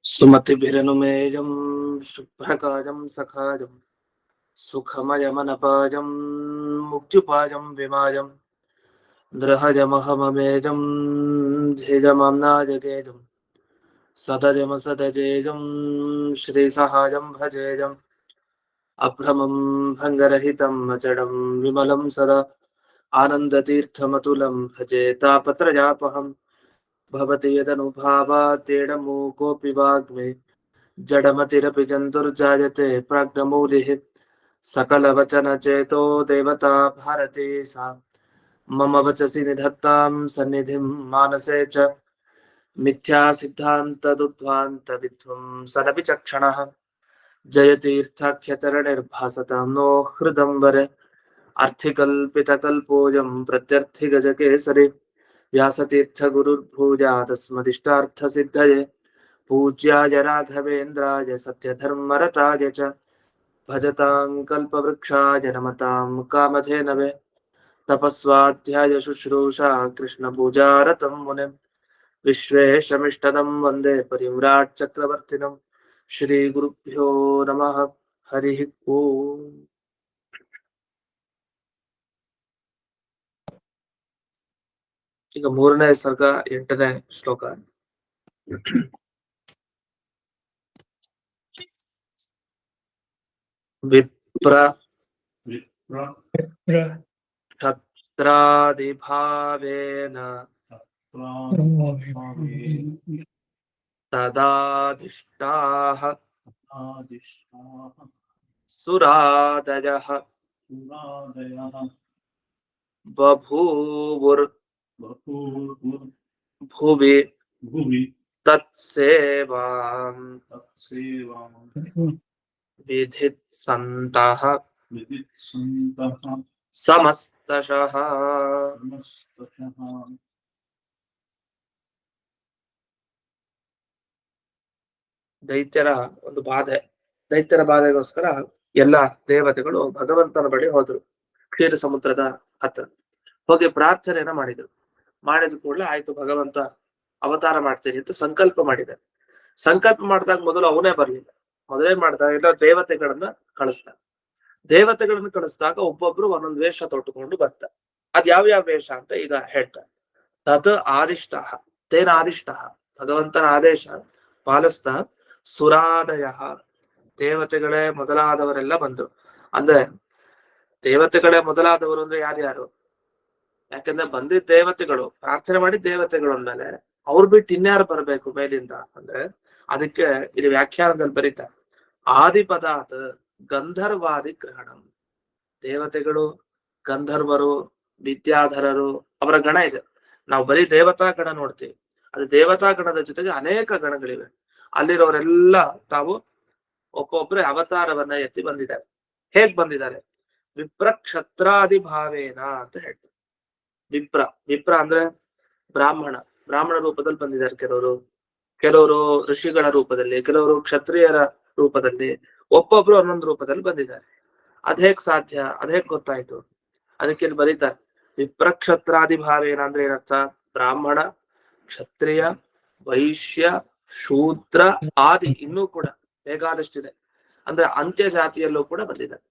सुमतिभिरनुमेयं शुभ्रकाजं सखाजं सुखमयमनपाजं मुक्त्युपाजं विमाजं द्रहजमहममेजं झेजमाम्नाजगेजं सदजमसदजेजं श्रीसहाजं भजेजम् अभ्रमं भङ्गरहितं अचडं विमलं सदा आनन्दतीर्थमतुलं भजे तापत्रयापहम् भवति यदनुभावात्येडमूकोऽपि वाग्मे जडमतिरपि जन्तुर्जायते प्राज्ञमौलिः सकलवचनचेतो देवता भारती सा मम वचसि निधत्तां सन्निधिं मानसे च मिथ्यासिद्धान्तदुद्ध्वान्तविध्वंसनपि च क्षणः जयतीर्थाख्यतरणिर्भासतां नो हृदम्बरे अर्थिकल्पितकल्पोऽयं प्रत्यर्थिगजकेसरि व्यासतीर्थगुरुर्भूयादस्मदिष्टार्थसिद्धये पूज्याय राघवेन्द्राय सत्यधर्मरताय च भजतां कल्पवृक्षाय नमतां कामधेनवे तपस्वाध्याय शुश्रूषा कृष्णपूजारतं मुनिम् विश्वेशमिष्टदं वन्दे परिव्राट् चक्रवर्तिनं श्रीगुरुभ्यो नमः हरिः ओम् ಈಗ ಮೂರನೇ ಸರ್ಗ 8ನೇ ಶ್ಲೋಕ. ವಿಪ್ರ ಕ್ಷತ್ರಾದಿಭಾವೇನ ತದಾದಿಷ್ಟಾಃ ಸುರಾದಯಃ ಬಭೂವುರ್ ಭುವಿ ತತ್ಸೇವಾಂ ವಿಧಿತ್ಸಂತಃ ಸಮಸ್ತಶಃ. ದೈತ್ಯರ ಒಂದು ಬಾಧೆ. ದೈತ್ಯರ ಬಾಧೆಗೋಸ್ಕರ ಎಲ್ಲ ದೇವತೆಗಳು ಭಗವಂತನ ಬಳಿ ಹೋದ್ರು. ಕ್ಷೀರ ಸಮುದ್ರದ ಹತ್ರ ಹೋಗಿ ಪ್ರಾರ್ಥನೆಯನ್ನ ಮಾಡಿದ್ರು. ಮಾಡಿದ ಕೂಡಲೇ ಆಯ್ತು, ಭಗವಂತ ಅವತಾರ ಮಾಡ್ತೀನಿ ಅಂತ ಸಂಕಲ್ಪ ಮಾಡಿದ. ಸಂಕಲ್ಪ ಮಾಡಿದಾಗ ಮೊದಲು ಅವನೇ ಬರ್ಲಿಲ್ಲ. ಮೊದಲೇನ್ ಮಾಡ್ತಾರೆ, ಎಲ್ಲ ದೇವತೆಗಳನ್ನ ಕಳಿಸ್ತಾರೆ. ದೇವತೆಗಳನ್ನ ಕಳಿಸಿದಾಗ ಒಬ್ಬೊಬ್ರು ಒಂದೊಂದು ವೇಷ ತೊಟ್ಟುಕೊಂಡು ಬರ್ತಾರೆ. ಅದ್ ಯಾವ ವೇಷ ಅಂತ ಈಗ ಹೇಳ್ತಾರೆ. ತತ್ ಆದಿಷ್ಟ ತೇನ ಆದಿಷ್ಟ, ಭಗವಂತನ ಆದೇಶ ಪಾಲಿಸ್ತಾ ಸುರಾದಯ, ದೇವತೆಗಳೇ ಮೊದಲಾದವರೆಲ್ಲ ಬಂದ್ರು. ಅಂದ್ರೆ ದೇವತೆಗಳೇ ಮೊದಲಾದವರು ಅಂದ್ರೆ ಯಾರ್ಯಾರು? ಯಾಕಂದ್ರೆ ಬಂದಿದ್ದ ದೇವತೆಗಳು, ಪ್ರಾರ್ಥನೆ ಮಾಡಿದ ದೇವತೆಗಳು ಅಂದ್ಮೇಲೆ ಅವ್ರು ಬಿಟ್ಟು ಇನ್ಯಾರು ಬರ್ಬೇಕು ಮೇಲಿಂದ ಅಂದ್ರೆ, ಅದಕ್ಕೆ ಇಲ್ಲಿ ವ್ಯಾಖ್ಯಾನದಲ್ಲಿ ಬರೀತಾರೆ, ಆದಿಪದಾತ್ ಗಂಧರ್ವಾದಿ ಗ್ರಹಣಂ. ದೇವತೆಗಳು, ಗಂಧರ್ವರು, ವಿದ್ಯಾಧರರು, ಅವರ ಗಣ ಇದೆ. ನಾವು ಬರೀ ದೇವತಾ ಗಣ ನೋಡ್ತೀವಿ. ಅದು ದೇವತಾ ಗಣದ ಜೊತೆಗೆ ಅನೇಕ ಗಣಗಳಿವೆ. ಅಲ್ಲಿರೋರೆಲ್ಲ ತಾವು ಒಬ್ಬೊಬ್ಬರೇ ಅವತಾರವನ್ನ ಎತ್ತಿ ಬಂದಿದ್ದಾರೆ. ಹೇಗ್ ಬಂದಿದ್ದಾರೆ? ವಿಪ್ರ ಕ್ಷತ್ರಾದಿ ಭಾವೇನ ಅಂತ ಹೇಳ್ತಾರೆ. ವಿಪ್ರ ಅಂದ್ರೆ ಬ್ರಾಹ್ಮಣ ರೂಪದಲ್ಲಿ ಬಂದಿದ್ದಾರೆ. ಕೆಲವರು ಋಷಿಗಳ ರೂಪದಲ್ಲಿ, ಕೆಲವರು ಕ್ಷತ್ರಿಯರ ರೂಪದಲ್ಲಿ, ಒಬ್ಬೊಬ್ರು ಒಂದೊಂದು ರೂಪದಲ್ಲಿ ಬಂದಿದ್ದಾರೆ. ಅದೇಗ್ ಸಾಧ್ಯ? ಅದೇಗ್ ಗೊತ್ತಾಯ್ತು? ಅದಕ್ಕೆ ಇಲ್ಲಿ ಬರೀತಾರೆ, ವಿಪ್ರ ಕ್ಷತ್ರಾದಿ ಭಾವೇನ ಅಂದ್ರೆ ಏನರ್ಥ? ಬ್ರಾಹ್ಮಣ, ಕ್ಷತ್ರಿಯ, ವೈಶ್ಯ, ಶೂದ್ರ ಆದಿ ಇನ್ನೂ ಕೂಡ ಬೇಕಾದಷ್ಟಿದೆ. ಅಂದ್ರೆ ಅಂತ್ಯ ಜಾತಿಯಲ್ಲೂ ಕೂಡ ಬಂದಿದ್ದಾರೆ.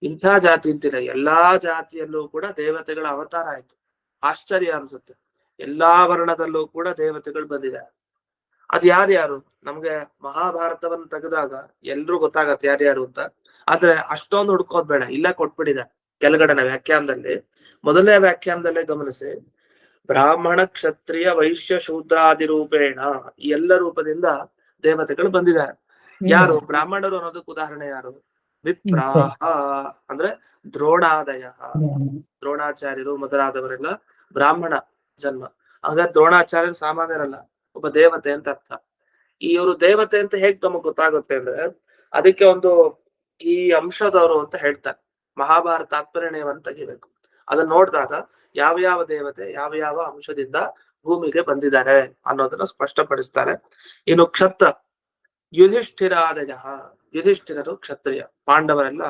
ಇಂಥ ಜಾತಿ ಅಂತಿಲ್ಲ, ಎಲ್ಲಾ ಜಾತಿಯಲ್ಲೂ ಕೂಡ ದೇವತೆಗಳ ಅವತಾರ ಆಯ್ತು. ಆಶ್ಚರ್ಯ ಅನ್ಸುತ್ತೆ. ಎಲ್ಲಾ ವರ್ಣದಲ್ಲೂ ಕೂಡ ದೇವತೆಗಳು ಬಂದಿದ್ದಾರೆ. ಅದ್ ಯಾರ್ಯಾರು? ನಮ್ಗೆ ಮಹಾಭಾರತವನ್ನು ತೆಗೆದಾಗ ಎಲ್ರೂ ಗೊತ್ತಾಗತ್ತೆ ಯಾರ್ಯಾರು ಅಂತ. ಆದ್ರೆ ಅಷ್ಟೊಂದು ಹುಡ್ಕೋದ್ ಬೇಡ, ಇಲ್ಲ ಕೊಟ್ಬಿಟ್ಟಿದೆ ಕೆಳಗಡೆನ ವ್ಯಾಖ್ಯಾನದಲ್ಲಿ. ಮೊದಲನೇ ವ್ಯಾಖ್ಯಾನದಲ್ಲೇ ಗಮನಿಸಿ, ಬ್ರಾಹ್ಮಣ, ಕ್ಷತ್ರಿಯ, ವೈಶ್ಯ, ಶೂದ್ರಾದಿ ರೂಪೇಣ, ಈ ಎಲ್ಲ ರೂಪದಿಂದ ದೇವತೆಗಳು ಬಂದಿದ್ದಾರೆ. ಯಾರು? ಬ್ರಾಹ್ಮಣರು ಅನ್ನೋದಕ್ಕೆ ಉದಾಹರಣೆ ಯಾರು? ವಿಪ್ರಾಹ ಅಂದ್ರೆ ದ್ರೋಣಾದಯ, ದ್ರೋಣಾಚಾರ್ಯರು ಮೊದಲಾದವರೆಲ್ಲ ಬ್ರಾಹ್ಮಣ ಜನ್ಮ. ಹಾಗಾದ್ರೆ ದ್ರೋಣಾಚಾರ್ಯರು ಸಾಮಾನ್ಯರಲ್ಲ, ಒಬ್ಬ ದೇವತೆ ಅಂತ ಅರ್ಥ. ಇವರು ದೇವತೆ ಅಂತ ಹೇಗ್ ನಮಗ್ ಗೊತ್ತಾಗುತ್ತೆ ಅಂದ್ರೆ, ಅದಕ್ಕೆ ಒಂದು ಈ ಅಂಶದವರು ಅಂತ ಹೇಳ್ತಾರೆ. ಮಹಾಭಾರತ ತಾತ್ಪರ್ಯವನ್ನು ತೆಗಿಬೇಕು. ಅದನ್ನ ನೋಡಿದಾಗ ಯಾವ ದೇವತೆ ಯಾವ ಅಂಶದಿಂದ ಭೂಮಿಗೆ ಬಂದಿದ್ದಾರೆ ಅನ್ನೋದನ್ನ ಸ್ಪಷ್ಟಪಡಿಸ್ತಾರೆ. ಇನ್ನು ಕ್ಷತ್ರ ಯುಧಿಷ್ಠಿರಾದಯ, ಯುಧಿಷ್ಠಿರರು ಕ್ಷತ್ರಿಯ, ಪಾಂಡವರೆಲ್ಲ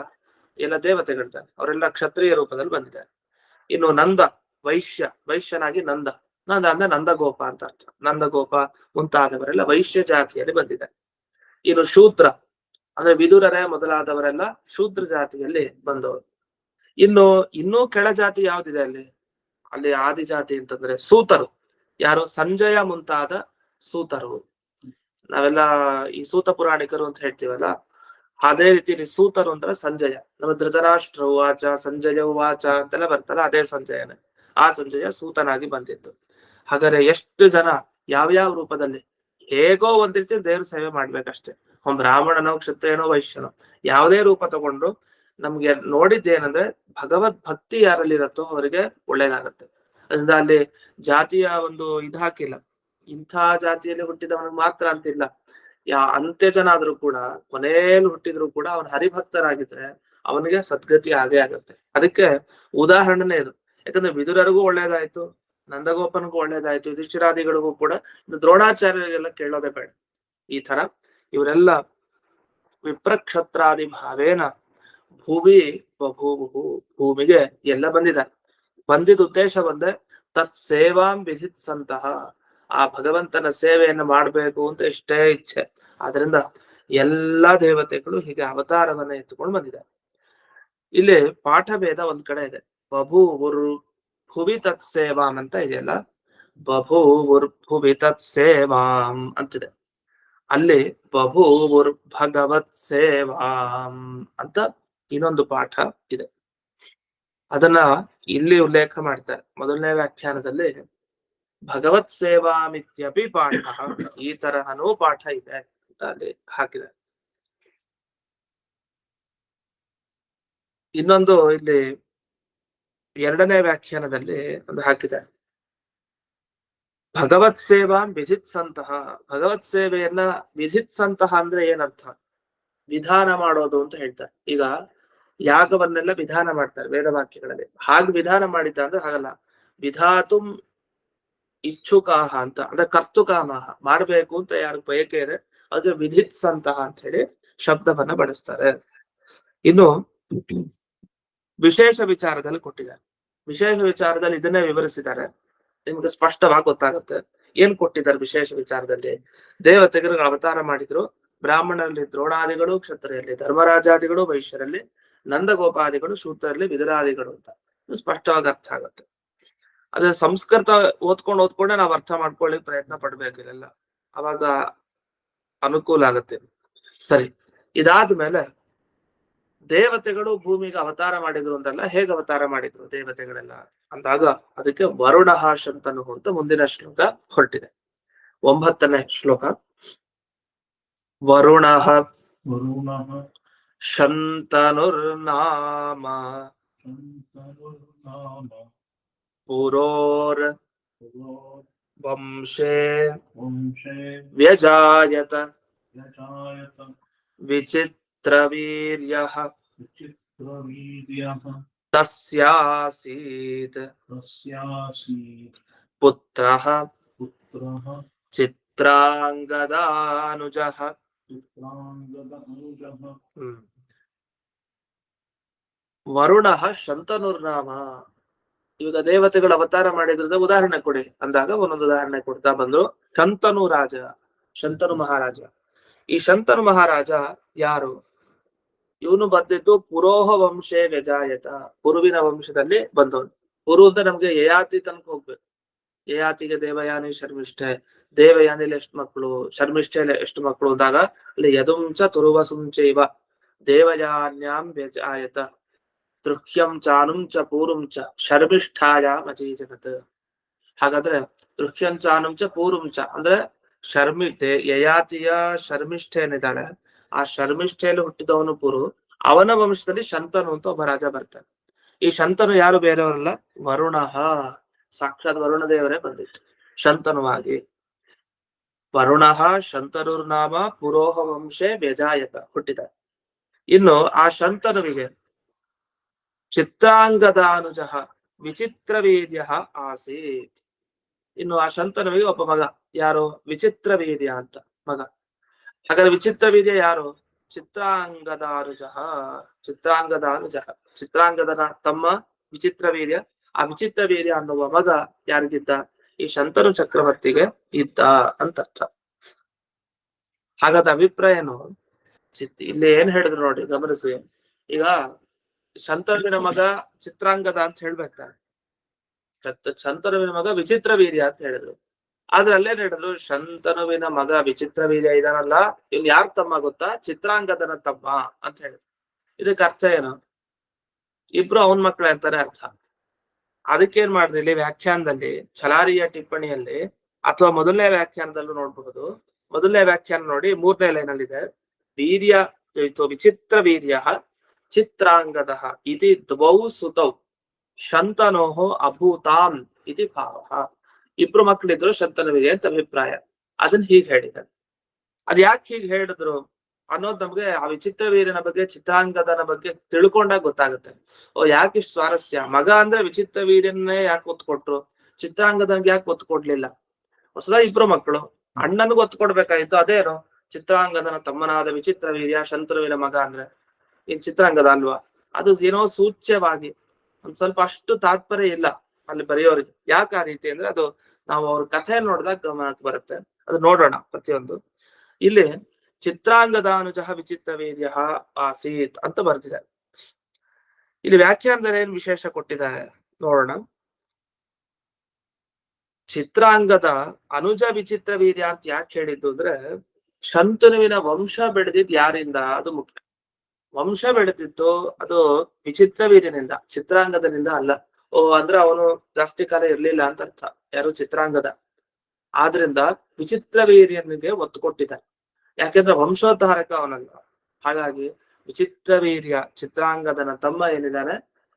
ಎಲ್ಲ ದೇವತೆಗಳಿದ್ದಾರೆ, ಅವರೆಲ್ಲ ಕ್ಷತ್ರಿಯ ರೂಪದಲ್ಲಿ ಬಂದಿದ್ದಾರೆ. ಇನ್ನು ನಂದ ವೈಶ್ಯನಾಗಿ ನಂದ ಅಂದ್ರೆ ನಂದಗೋಪ ಅಂತ ಅರ್ಥ. ನಂದಗೋಪ ಮುಂತಾದವರೆಲ್ಲ ವೈಶ್ಯ ಜಾತಿಯಲ್ಲಿ ಬಂದಿದೆ. ಇನ್ನು ಶೂದ್ರ ಅಂದ್ರೆ ವಿದುರರೇ ಮೊದಲಾದವರೆಲ್ಲ ಶೂದ್ರ ಜಾತಿಯಲ್ಲಿ ಬಂದವರು. ಇನ್ನೂ ಕೆಳ ಜಾತಿ ಯಾವ್ದಿದೆ ಅಲ್ಲಿ ಆದಿ ಜಾತಿ ಅಂತಂದ್ರೆ ಸೂತರು. ಯಾರು? ಸಂಜಯ ಮುಂತಾದ ಸೂತರು. ನಾವೆಲ್ಲ ಈ ಸೂತ ಪುರಾಣಿಕರು ಅಂತ ಹೇಳ್ತೀವಲ್ಲ, ಅದೇ ರೀತಿ ಸೂತರು ಅಂದ್ರೆ ಸಂಜಯ. ನಮ್ಮ ಧೃತರಾಷ್ಟ್ರ ಉವಾಚ ಸಂಜಯ ಉವಾಚ ಅಂತೆಲ್ಲ ಬರ್ತಲ್ಲ, ಅದೇ ಸಂಜಯನೇ. ಆ ಸಂಜಯ ಸೂತನಾಗಿ ಬಂದಿದ್ದು. ಹಾಗಾದ್ರೆ ಎಷ್ಟು ಜನ ಯಾವ್ಯಾವ ರೂಪದಲ್ಲಿ ಹೇಗೋ ಒಂದ್ ರೀತಿ ದೇವ್ರ ಸೇವೆ ಮಾಡ್ಬೇಕಷ್ಟೇ. ಅವ್ನ್ ಬ್ರಾಹ್ಮಣನೋ ಕ್ಷತ್ರಿಯನೋ ವೈಶ್ಯನೋ ಯಾವುದೇ ರೂಪ ತಗೊಂಡು ನಮ್ಗೆ ನೋಡಿದ್ದೇನಂದ್ರೆ ಭಗವದ್ ಭಕ್ತಿ ಯಾರಲ್ಲಿ ಇರತ್ತೋ ಅವರಿಗೆ ಒಳ್ಳೇದಾಗತ್ತೆ. ಅದರಿಂದ ಅಲ್ಲಿ ಜಾತಿಯ ಒಂದು ಇದು ಹಾಕಿಲ್ಲ, ಇಂಥ ಜಾತಿಯಲ್ಲಿ ಹುಟ್ಟಿದವನಿಗೆ ಮಾತ್ರ ಅಂತಿಲ್ಲ. ಅಂತ್ಯ ಜನ ಆದ್ರೂ ಕೂಡ, ಕೊನೆಯಲ್ಲಿ ಹುಟ್ಟಿದ್ರು ಕೂಡ ಅವನ ಹರಿಭಕ್ತರಾಗಿದ್ರೆ ಅವನಿಗೆ ಸದ್ಗತಿ ಆಗೇ ಆಗತ್ತೆ. ಅದಕ್ಕೆ ಉದಾಹರಣೆನೇ ಇದು. ಯಾಕಂದ್ರೆ ವಿದುರರಿಗೂ ಒಳ್ಳೇದಾಯ್ತು, ನಂದಗೋಪನಿಗೂ ಒಳ್ಳೇದಾಯ್ತು, ಯುಧಿಷ್ಠಿರಾದಿಗಳಿಗೂ ಕೂಡ. ದ್ರೋಣಾಚಾರ್ಯರಿಗೆಲ್ಲ ಕೇಳೋದೇ ಬೇಡ. ಈ ತರ ಇವರೆಲ್ಲ ವಿಪ್ರಕ್ಷತ್ರಾದಿ ಭಾವೇನ ಭೂಮಿ ಭೂಮಿಗೆ ಎಲ್ಲ ಬಂದಿದ್ದಾರೆ. ಬಂದಿದ್ದ ಉದ್ದೇಶ ಒಂದೇ, ತತ್ ಸೇವಾಂ ವಿಧಿತ್ಸಂತಹ, ಆ ಭಗವಂತನ ಸೇವೆಯನ್ನು ಮಾಡ್ಬೇಕು ಅಂತ ಇಷ್ಟೇ ಇಚ್ಛೆ. ಆದ್ರಿಂದ ಎಲ್ಲಾ ದೇವತೆಗಳು ಹೀಗೆ ಅವತಾರವನ್ನ ಎತ್ತುಕೊಂಡು ಬಂದಿದ್ದಾರೆ. ಇಲ್ಲಿ ಪಾಠಭೇದ ಒಂದ್ ಕಡೆ ಇದೆ. ಬಭೂವುರ್ ಭುವಿ ತತ್ ಸೇವಾಂ ಅಂತ ಇದೆಯಲ್ಲ, ಬಭೂವುರ್ ಭುವಿ ತತ್ ಸೇವಾಂ ಅಂತಿದೆ. ಅಲ್ಲಿ ಬಭೂವುರ್ ಭಗವತ್ ಸೇವಾಂ ಅಂತ ಇನ್ನೊಂದು ಪಾಠ ಇದೆ. ಅದನ್ನ ಇಲ್ಲಿ ಉಲ್ಲೇಖ ಮಾಡ್ತಾರೆ. ಮೊದಲನೇ ವ್ಯಾಖ್ಯಾನದಲ್ಲಿ ಭಗವತ್ ಸೇವಾಮಿತ್ಯಪಿ ಪಾಠ, ಈ ತರಹನೂ ಪಾಠ ಇದೆ ಅಂತ ಅಲ್ಲಿ ಹಾಕಿದೆ. ಇನ್ನೊಂದು ಇಲ್ಲಿ ಎರಡನೇ ವ್ಯಾಖ್ಯಾನದಲ್ಲಿ ಒಂದು ಹಾಕಿದೆ, ಭಗವತ್ ಸೇವಾ ವಿಧಿತ್ಸಂತಹ. ಭಗವತ್ ಸೇವೆಯನ್ನ ವಿಧಿತ್ಸಂತಹ ಅಂದ್ರೆ ಏನರ್ಥ? ವಿಧಾನ ಮಾಡೋದು ಅಂತ ಹೇಳ್ತಾರೆ. ಈಗ ಯಾಗವನ್ನೆಲ್ಲ ವಿಧಾನ ಮಾಡ್ತಾರೆ ವೇದವಾಕ್ಯಗಳಲ್ಲಿ. ಹಾಗೆ ವಿಧಾನ ಮಾಡಿದ್ದ ಅಂದ್ರೆ ಹಾಗಲ್ಲ, ವಿಧಾತುಂ ಇಚ್ಛುಕಾಹ ಅಂತ, ಅಂದ್ರೆ ಕರ್ತುಕಾಮಹ, ಮಾಡ್ಬೇಕು ಅಂತ ಯಾರು ಬಯಕೆ ಇದೆ ಅದು ವಿಧಿತ್ಸಂತಹ ಅಂತ ಹೇಳಿ ಶಬ್ದವನ್ನ ಬಳಸ್ತಾರೆ. ಇನ್ನು ವಿಶೇಷ ವಿಚಾರದಲ್ಲಿ ಕೊಟ್ಟಿದ್ದಾರೆ. ವಿಶೇಷ ವಿಚಾರದಲ್ಲಿ ಇದನ್ನೇ ವಿವರಿಸಿದ್ದಾರೆ, ನಿಮ್ಗೆ ಸ್ಪಷ್ಟವಾಗಿ ಗೊತ್ತಾಗುತ್ತೆ. ಏನ್ ಕೊಟ್ಟಿದ್ದಾರೆ ವಿಶೇಷ ವಿಚಾರದಲ್ಲಿ? ದೇವತೆಗಳು ಅವತಾರ ಮಾಡಿದ್ರು. ಬ್ರಾಹ್ಮಣರಲ್ಲಿ ದ್ರೋಣಾದಿಗಳು, ಕ್ಷತ್ರಿಯಲ್ಲಿ ಧರ್ಮರಾಜಾದಿಗಳು, ವೈಶ್ಯರಲ್ಲಿ ನಂದಗೋಪಾದಿಗಳು, ಶೂದ್ರರಲ್ಲಿ ವಿದುರಾದಿಗಳು ಅಂತ ಸ್ಪಷ್ಟವಾಗಿ ಅರ್ಥ ಆಗುತ್ತೆ. ಅದೇ ಸಂಸ್ಕೃತ ಓದ್ಕೊಂಡೆ ನಾವು ಅರ್ಥ ಮಾಡ್ಕೊಳ್ಳಿಕ್ ಪ್ರಯತ್ನ ಪಡ್ಬೇಕಿಲ್ಲ, ಅವಾಗ ಅನುಕೂಲ ಆಗತ್ತೆ. ಸರಿ, ಇದಾದ್ಮೇಲೆ ದೇವತೆಗಳು ಭೂಮಿಗೆ ಅವತಾರ ಮಾಡಿದ್ರು ಅಂತಲ್ಲ, ಹೇಗೆ ಅವತಾರ ಮಾಡಿದ್ರು ದೇವತೆಗಳೆಲ್ಲ ಅಂದಾಗ ಅದಕ್ಕೆ ವರುಣ ಶಂತನು ಅಂತ ಮುಂದಿನ ಶ್ಲೋಕ ಹೊರಟಿದೆ. 9ನೇ ಶ್ಲೋಕ. ವರುಣ ಶಂತನುರ್ನಾಮ ಪುರೋರ್ ವಂಶೇ ವ್ಯಜಾಯತ ವಿಚಿತ್ರವೀರ್ಯಃ ತಸ್ಯಾಸೀತ್ ಪುತ್ರಃ ಚಿತ್ರಾಂಗದಾನುಜಃ. ವರುಣ ಶಂತನುರ್ನಾಮ. ಇವಾಗ ದೇವತೆಗಳು ಅವತಾರ ಮಾಡಿದ್ರದ ಉದಾಹರಣೆ ಕೊಡಿ ಅಂದಾಗ ಒಂದೊಂದು ಉದಾಹರಣೆ ಕೊಡ್ತಾ ಬಂದ್ರು. ಶಂತನು ರಾಜ, ಶಂತನು ಮಹಾರಾಜ. ಈ ಶಂತನು ಮಹಾರಾಜ ಯಾರು? ಇವನು ಬಂದಿದ್ದು ಪುರೋಹ ವಂಶೇ ವ್ಯಜಾಯತ, ಪುರುವಿನ ವಂಶದಲ್ಲಿ ಬಂದವನು. ಪುರು ಅಂತ ನಮ್ಗೆ ಯಯಾತಿ ತನಕ ಹೋಗ್ಬೇಕು. ಯಯಾತಿಗೆ ದೇವಯಾನಿ ಶರ್ಮಿಷ್ಠೆ, ದೇವಯಾನಿಲಿ ಎಷ್ಟು ಮಕ್ಕಳು, ಶರ್ಮಿಷ್ಠೆಯಲ್ಲಿ ಎಷ್ಟು ಮಕ್ಕಳು ಅಂದಾಗ ಅಲ್ಲಿ ಯದುಂಚ ತುರುವಸುಂಚೈವ ದೇವಯಾನ್ಯಾಂ ವ್ಯಜಾಯತ ದೃಹ್ಯಂ ಚಾನುಂಚ ಪೂರುಂಚ ಶರ್ಮಿಷ್ಠಾಯಾಮ್ ಅಜೀಜನತ್. ಹಾಗಾದ್ರೆ ದೃಹ್ಯಂಚ ಅನುಂಚ ಪೂರುಂಚ ಅಂದ್ರೆ ಯಯಾತಿಯ ಶರ್ಮಿಷ್ಠೆ ಏನಿದ್ದಾಳೆ, ಆ ಶರ್ಮಿಷ್ಠೆಯಲ್ಲಿ ಹುಟ್ಟಿದವನು ಪುರು. ಅವನ ವಂಶದಲ್ಲಿ ಶಂತನು ಅಂತ ಒಬ್ಬ ರಾಜ ಬರ್ತಾನೆ. ಈ ಶಂತನು ಯಾರು ಬೇರೆಯವರಲ್ಲ, ವರುಣ. ಸಾಕ್ಷಾತ್ ವರುಣ ದೇವರೇ ಬಂದಿತ್ತು ಶಂತನುವಾಗಿ. ವರುಣ ಶಂತನುರ್ನಾಮ ಪುರೋಹ ವಂಶೇ ವ್ಯಜಾಯತ ಹುಟ್ಟಿದ. ಇನ್ನು ಆ ಶಂತನುವಿಗೆ ಚಿತ್ರಾಂಗದಾನುಜ ವಿಚಿತ್ರವೀರ್ಯ ಆಸೀತ್. ಇನ್ನು ಆ ಶಂತನುವಿಗೆ ಒಬ್ಬ ಮಗ, ಯಾರು? ವಿಚಿತ್ರವೀರ್ಯ ಅಂತ ಮಗ. ಹಾಗಾದ್ರೆ ವಿಚಿತ್ರವೀರ್ಯ ಯಾರು? ಚಿತ್ರಾಂಗದಾನುಜ. ಚಿತ್ರಾಂಗದನ ತಮ್ಮ ವಿಚಿತ್ರವೀರ್ಯ. ಆ ವಿಚಿತ್ರ ವೀರ್ಯ ಅನ್ನುವ ಮಗ ಯಾರಿಗಿದ್ದ? ಈ ಶಂತನು ಚಕ್ರವರ್ತಿಗೆ ಇದ್ದ ಅಂತ ಅರ್ಥ. ಹಾಗಾದ ಅಭಿಪ್ರಾಯ ಏನು? ಇಲ್ಲಿ ಏನ್ ಹೇಳಿದ್ರು ನೋಡಿ, ಗಮನಿಸಿ. ಈಗ ಶಂತನುವಿನ ಮಗ ಚಿತ್ರಾಂಗದ ಅಂತ ಹೇಳ್ಬೇಕಾರೆ, ಶಂತನುವಿನ ಮಗ ವಿಚಿತ್ರ ವೀರ್ಯ ಅಂತ ಹೇಳಿದ್ರು. ಆದ್ರೆ ಅಲ್ಲೇನ್ ಹೇಳಿದ್ರು? ಶಂತನುವಿನ ಮಗ ವಿಚಿತ್ರ ವೀರ್ಯ ಇದಾನಲ್ಲ, ಇವ್ನು ಯಾರ್ ತಮ್ಮ ಗೊತ್ತಾ? ಚಿತ್ರಾಂಗದನ ತಮ್ಮ ಅಂತ ಹೇಳಿದ್ರು. ಇದಕ್ಕೆ ಅರ್ಥ ಏನು? ಇಬ್ರು ಅವನ್ ಮಕ್ಳೆ ಅಂತಾನೆ ಅರ್ಥ. ಅದಕ್ಕೇನ್ ಮಾಡಿದ್ರು ಇಲ್ಲಿ ವ್ಯಾಖ್ಯಾನದಲ್ಲಿ, ಛಲಾರಿಯ ಟಿಪ್ಪಣಿಯಲ್ಲಿ ಅಥವಾ ಮೊದಲನೇ ವ್ಯಾಖ್ಯಾನದಲ್ಲೂ ನೋಡಬಹುದು. ಮೊದಲನೇ ವ್ಯಾಖ್ಯಾನ ನೋಡಿ, 3ನೇ ಲೈನಲ್ಲಿದೆ, ವೀರ್ಯ ವಿಚಿತ್ರ ವೀರ್ಯ ಚಿತ್ರಾಂಗದ ಇತಿ ದ್ವೌ ಸುತೌ ಶಂತನೋಹೋ ಅಭೂತಾಂ ಇತಿ ಭಾವ. ಇಬ್ರು ಮಕ್ಕಳಿದ್ರು ಶಂತನುವಿಗೆ ಅಂತ ಅಭಿಪ್ರಾಯ. ಅದನ್ನ ಹೀಗೆ ಹೇಳಿದ್ದಾರೆ. ಅದ್ ಯಾಕೆ ಹೀಗೆ ಹೇಳಿದ್ರು ಅನ್ನೋದು ನಮ್ಗೆ ಆ ವಿಚಿತ್ರ ವೀರ್ಯನ ಬಗ್ಗೆ, ಚಿತ್ರಾಂಗದನ ಬಗ್ಗೆ ತಿಳ್ಕೊಂಡಾಗ ಗೊತ್ತಾಗುತ್ತೆ. ಓ, ಯಾಕೆ ಇಷ್ಟು ಸ್ವಾರಸ್ಯ? ಮಗ ಅಂದ್ರೆ ವಿಚಿತ್ರ ವೀರ್ಯನ್ನೇ ಯಾಕೆ ಒತ್ತು ಕೊಟ್ರು, ಚಿತ್ರಾಂಗದನ್ಗೆ ಯಾಕೆ ಒತ್ತು ಕೊಡ್ಲಿಲ್ಲ? ಹೊಸದ ಇಬ್ರು ಮಕ್ಕಳು, ಅಣ್ಣನಿಗೆ ಒತ್ತು ಕೊಡ್ಬೇಕಾಗಿತ್ತು. ಅದೇನು? ಚಿತ್ರಾಂಗದನ ತಮ್ಮನಾದ ವಿಚಿತ್ರ ವೀರ್ಯ ಶಂತನುವಿನ ಮಗ ಅಂದ್ರೆ ಇನ್ ಚಿತ್ರಾಂಗದ ಅಲ್ವಾ? ಅದು ಏನೋ ಸೂಚ್ಯವಾಗಿ ಒಂದ್ ಸ್ವಲ್ಪ ಅಷ್ಟು ತಾತ್ಪರ್ಯ ಇಲ್ಲ ಅಲ್ಲಿ ಬರೆಯೋರಿಗೆ. ಯಾಕೆ ಆ ರೀತಿ ಅಂದ್ರೆ, ಅದು ನಾವು ಅವ್ರ ಕಥೆ ನೋಡಿದಾಗ ಗಮನಕ್ಕೆ ಬರುತ್ತೆ. ಅದು ನೋಡೋಣ ಪ್ರತಿಯೊಂದು. ಇಲ್ಲಿ ಚಿತ್ರಾಂಗದಾನುಜಃ ವಿಚಿತ್ರ ವೀರ್ಯ ಆಸೀತ್ ಅಂತ ಬರ್ತಿದ್ದಾರೆ. ಇಲ್ಲಿ ವ್ಯಾಖ್ಯಾನದಲ್ಲಿ ಏನ್ ವಿಶೇಷ ಕೊಟ್ಟಿದ್ದಾರೆ ನೋಡೋಣ. ಚಿತ್ರಾಂಗದ ಅನುಜ ವಿಚಿತ್ರ ವೀರ್ಯ ಅಂತ ಯಾಕೆ ಹೇಳಿದ್ದು ಅಂದ್ರೆ, ಶಂತನುವಿನ ವಂಶ ಬೆಳೆದಿದ್ ಯಾರಿಂದ? ಅದು ಮುಖ್ಯ. ವಂಶ ಬೆಳೆದಿತ್ತು ಅದು ವಿಚಿತ್ರ ವೀರ್ಯನಿಂದ, ಚಿತ್ರಾಂಗದನಿಂದ ಅಲ್ಲ. ಓ, ಅಂದ್ರೆ ಅವನು ಜಾಸ್ತಿ ಕಾಲ ಇರ್ಲಿಲ್ಲ ಅಂತ ಅರ್ಥ. ಯಾರು? ಚಿತ್ರಾಂಗದ. ಆದ್ರಿಂದ ವಿಚಿತ್ರ ವೀರ್ಯನಿಗೆ ಒತ್ತು ಕೊಟ್ಟಿದ್ದಾರೆ. ಯಾಕೆಂದ್ರೆ ವಂಶೋದ್ಧಾರಕ ಅವನಲ್ಲ. ಹಾಗಾಗಿ ವಿಚಿತ್ರ ವೀರ್ಯ ಚಿತ್ರಾಂಗದನ ತಮ್ಮ ಏನಿದ್ದಾನೆ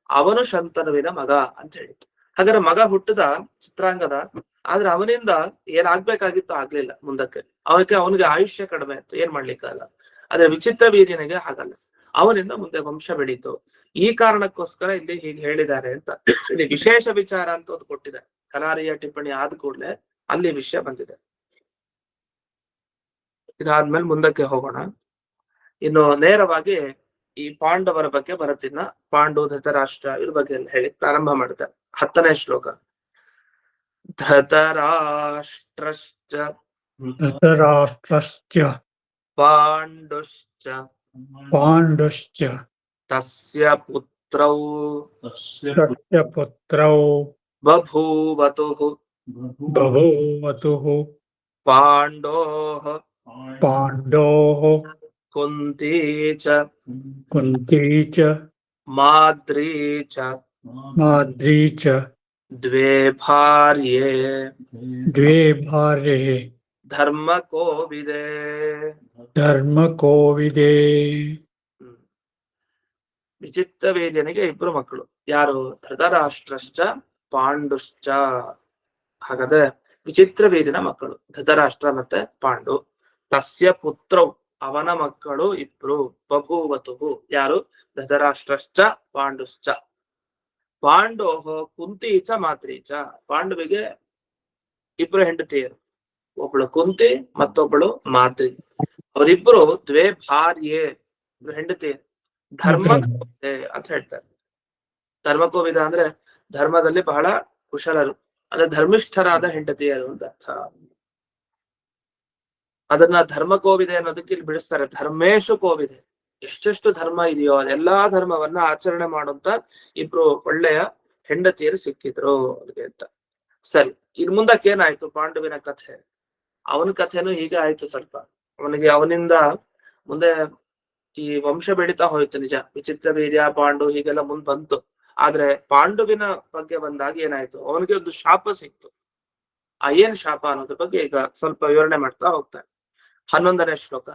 ಅವನು ಶಂತನುವಿನ ಮಗ ಅಂತ ಹೇಳಿತ್ತು. ಹಾಗಾದ್ರೆ ಮಗ ಹುಟ್ಟದ ಚಿತ್ರಾಂಗದ, ಆದ್ರೆ ಅವನಿಂದ ಏನಾಗ್ಬೇಕಾಗಿತ್ತು ಆಗ್ಲಿಲ್ಲ ಮುಂದಕ್ಕೆ. ಅವನಿಗೆ ಆಯುಷ್ಯ ಕಡಿಮೆ ಇತ್ತು, ಏನ್ ಮಾಡ್ಲಿಕ್ಕಲ್ಲ. ಆದ್ರೆ ವಿಚಿತ್ರ ವೀರ್ಯನಿಗೆ ಹಾಗಲ್ಲ, ಅವನಿಂದ ಮುಂದೆ ವಂಶ ಬೆಳೀತು. ಈ ಕಾರಣಕ್ಕೋಸ್ಕರ ಇಲ್ಲಿ ಹೀಗೆ ಹೇಳಿದ್ದಾರೆ ಅಂತ. ಇಲ್ಲಿ ವಿಶೇಷ ವಿಚಾರ ಅಂತ ಒಂದು ಕೊಟ್ಟಿದ್ದಾರೆ. ಕಲಾರಿಯ ಟಿಪ್ಪಣಿ ಆದ ಕೂಡಲೇ ಅಲ್ಲಿ ವಿಷಯ ಬಂದಿದೆ. ಇದಾದ್ಮೇಲೆ ಮುಂದಕ್ಕೆ ಹೋಗೋಣ. ಇನ್ನು ನೇರವಾಗಿ ಈ ಪಾಂಡವರ ಬಗ್ಗೆ ಬರುತ್ತಿನ ಪಾಂಡು ಧೃತರಾಷ್ಟ್ರ ಇವ್ರ ಬಗ್ಗೆ ಎಲ್ಲ ಹೇಳಿ ಪ್ರಾರಂಭ ಮಾಡ್ತಾರೆ. 10ನೇ ಶ್ಲೋಕ. ಧೃತರಾಷ್ಟ್ರಶ್ಚ ಪಾಂಡುಶ್ಚ ತಸ್ಯ ಪುತ್ರೌ ಬಭೂವತುಃ ಪಾಂಡೋಃ ಕುಂತೀ ಚ ಮಾದ್ರೀ ಚ ದ್ವೇ ಭಾರ್ಯೇ ಧರ್ಮಕೋವಿದೇ. ವಿಚಿತ್ರ ವೀರ್ಯನಿಗೆ ಇಬ್ರು ಮಕ್ಕಳು. ಯಾರು? ಧೃತರಾಷ್ಟ್ರಶ್ಚ ಪಾಂಡುಶ್ಚ. ಹಾಗಾದ್ರೆ ವಿಚಿತ್ರ ವೀರ್ಯನ ಮಕ್ಕಳು ಧೃತರಾಷ್ಟ್ರ ಮತ್ತೆ ಪಾಂಡು. ತಸ್ಯ ಪುತ್ರೌ, ಅವನ ಮಕ್ಕಳು ಇಬ್ರು. ಬಭೂವತುಃ, ಯಾರು? ಧೃತರಾಷ್ಟ್ರಶ್ಚ ಪಾಂಡುಶ್ಚ. ಪಾಂಡೋಃ ಕುಂತಿ ಚ ಮಾದ್ರೀ ಚ. ಪಾಂಡುವಿಗೆ ಇಬ್ರು ಹೆಂಡತಿಯರು, ಒಬ್ಳು ಕುಂತಿ ಮತ್ತೊಬ್ಬಳು ಮಾದ್ರಿ. ಅವರಿಬ್ರು ದ್ವೇ ಭಾರ್ಯೆ, ಹೆಂಡತಿಯರು. ಧರ್ಮಕೋವಿದೆ ಅಂತ ಹೇಳ್ತಾರೆ. ಧರ್ಮಕೋವಿದ ಅಂದ್ರೆ ಧರ್ಮದಲ್ಲಿ ಬಹಳ ಕುಶಲರು, ಅಂದ್ರೆ ಧರ್ಮಿಷ್ಠರಾದ ಹೆಂಡತಿಯರು ಅಂತ ಅರ್ಥ. ಅದನ್ನ ಧರ್ಮಕೋವಿದೆ ಅನ್ನೋದಕ್ಕೆ ಇಲ್ಲಿ ಬಿಡಿಸ್ತಾರೆ. ಧರ್ಮೇಶು ಕೋವಿದೆ, ಎಷ್ಟೆಷ್ಟು ಧರ್ಮ ಇದೆಯೋ ಅದೆಲ್ಲಾ ಧರ್ಮವನ್ನ ಆಚರಣೆ ಮಾಡುವಂತ ಇಬ್ರು ಒಳ್ಳೆಯ ಹೆಂಡತಿಯರು ಸಿಕ್ಕಿದ್ರು ಅವ್ರಿಗೆ ಅಂತ. ಸರಿ, ಇನ್ ಮುಂದಕ್ಕೆ ಏನಾಯ್ತು ಪಾಂಡುವಿನ ಕಥೆ? ಅವನ ಕಥೆನೂ ಹೀಗೆ ಆಯ್ತು. ಸ್ವಲ್ಪ ಅವನಿಂದ ಮುಂದೆ ಈ ವಂಶ ಬೆಳೀತಾ ಹೋಯ್ತು. ನಿಜ, ವಿಚಿತ್ರ ವೀರ್ಯ ಪಾಂಡು ಹೀಗೆಲ್ಲ ಮುಂದ್ ಬಂತು. ಆದ್ರೆ ಪಾಂಡುವಿನ ಬಗ್ಗೆ ಬಂದಾಗ ಏನಾಯ್ತು? ಅವನಿಗೆ ಒಂದು ಶಾಪ ಸಿಕ್ತು. ಆ ಏನ್ ಶಾಪ ಅನ್ನೋದ್ರ ಬಗ್ಗೆ ಈಗ ಸ್ವಲ್ಪ ವಿವರಣೆ ಮಾಡ್ತಾ ಹೋಗ್ತಾರೆ. 11ನೇ ಶ್ಲೋಕ.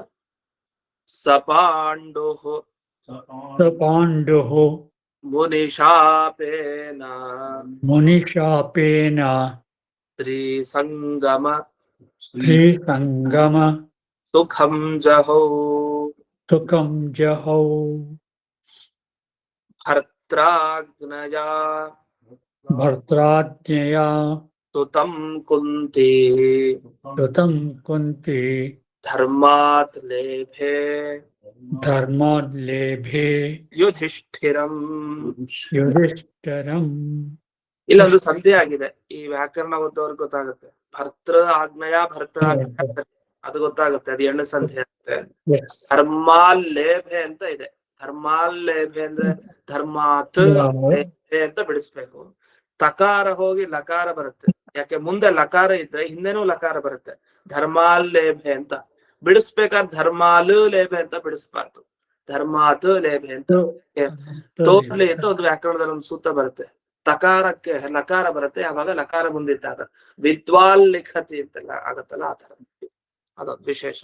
ಸ ಪಾಂಡುಃ ಮುನಿಶಾಪೇನ ತ್ರಿಸಂಗಮ ಸುಖಂ ಜಹೌ ಭರ್ತ್ರಾಜ್ಞಯಾ ಸುತಂ ಕುಂತಿ ಧರ್ಮಾತ್ ಲೇಭೆ ಯುಧಿಷ್ಠಿರಂ. ಇಲ್ಲೊಂದು ಸಂಧಿ ಆಗಿದೆ, ಈ ವ್ಯಾಕರಣ ಓದೋರ್ಗೆ ಗೊತ್ತಾಗುತ್ತೆ. ಭರ್ತೃ ಆಗ್ನೇಯ ಅದು ಗೊತ್ತಾಗುತ್ತೆ, ಅದು ಎಣ್ಣು ಸಂಧಿ ಆಗುತ್ತೆ. ಧರ್ಮಾಲೇಭೆ ಅಂತ ಇದೆ. ಧರ್ಮಾಲೇಭೆ ಅಂದ್ರೆ ಧರ್ಮಾತ್ ಲೇಭೆ ಅಂತ ಬಿಡಿಸ್ಬೇಕು. ತಕಾರ ಹೋಗಿ ಲಕಾರ ಬರುತ್ತೆ, ಯಾಕೆ ಮುಂದೆ ಲಕಾರ ಇದ್ರೆ ಹಿಂದೆನೂ ಲಕಾರ ಬರುತ್ತೆ. ಧರ್ಮಾಲೇಭೆ ಅಂತ ಬಿಡಿಸ್ಬೇಕಾದ್ರೆ ಧರ್ಮಾಲು ಲೇಭೆ ಅಂತ ಬಿಡಿಸ್ಬಾರ್ದು, ಧರ್ಮಾತ್ ಲೇಭೆ ಅಂತ. ತೋರ್ಲಿ ಅಂತ ಒಂದು ವ್ಯಾಕರಣದಲ್ಲಿ ಒಂದು ಸೂತ್ರ ಬರುತ್ತೆ. ತಕಾರಕ್ಕೆ ಲಕಾರ ಬರುತ್ತೆ, ಯಾವಾಗ ಲಕಾರ ಮುಂದಿದ್ದಾಗ. ವಿದ್ವಾಲ್ ಲಿಖತಿ ಅಂತೆಲ್ಲ ಆಗತ್ತಲ್ಲ, ಆ ತರ ಅದೊಂದು ವಿಶೇಷ.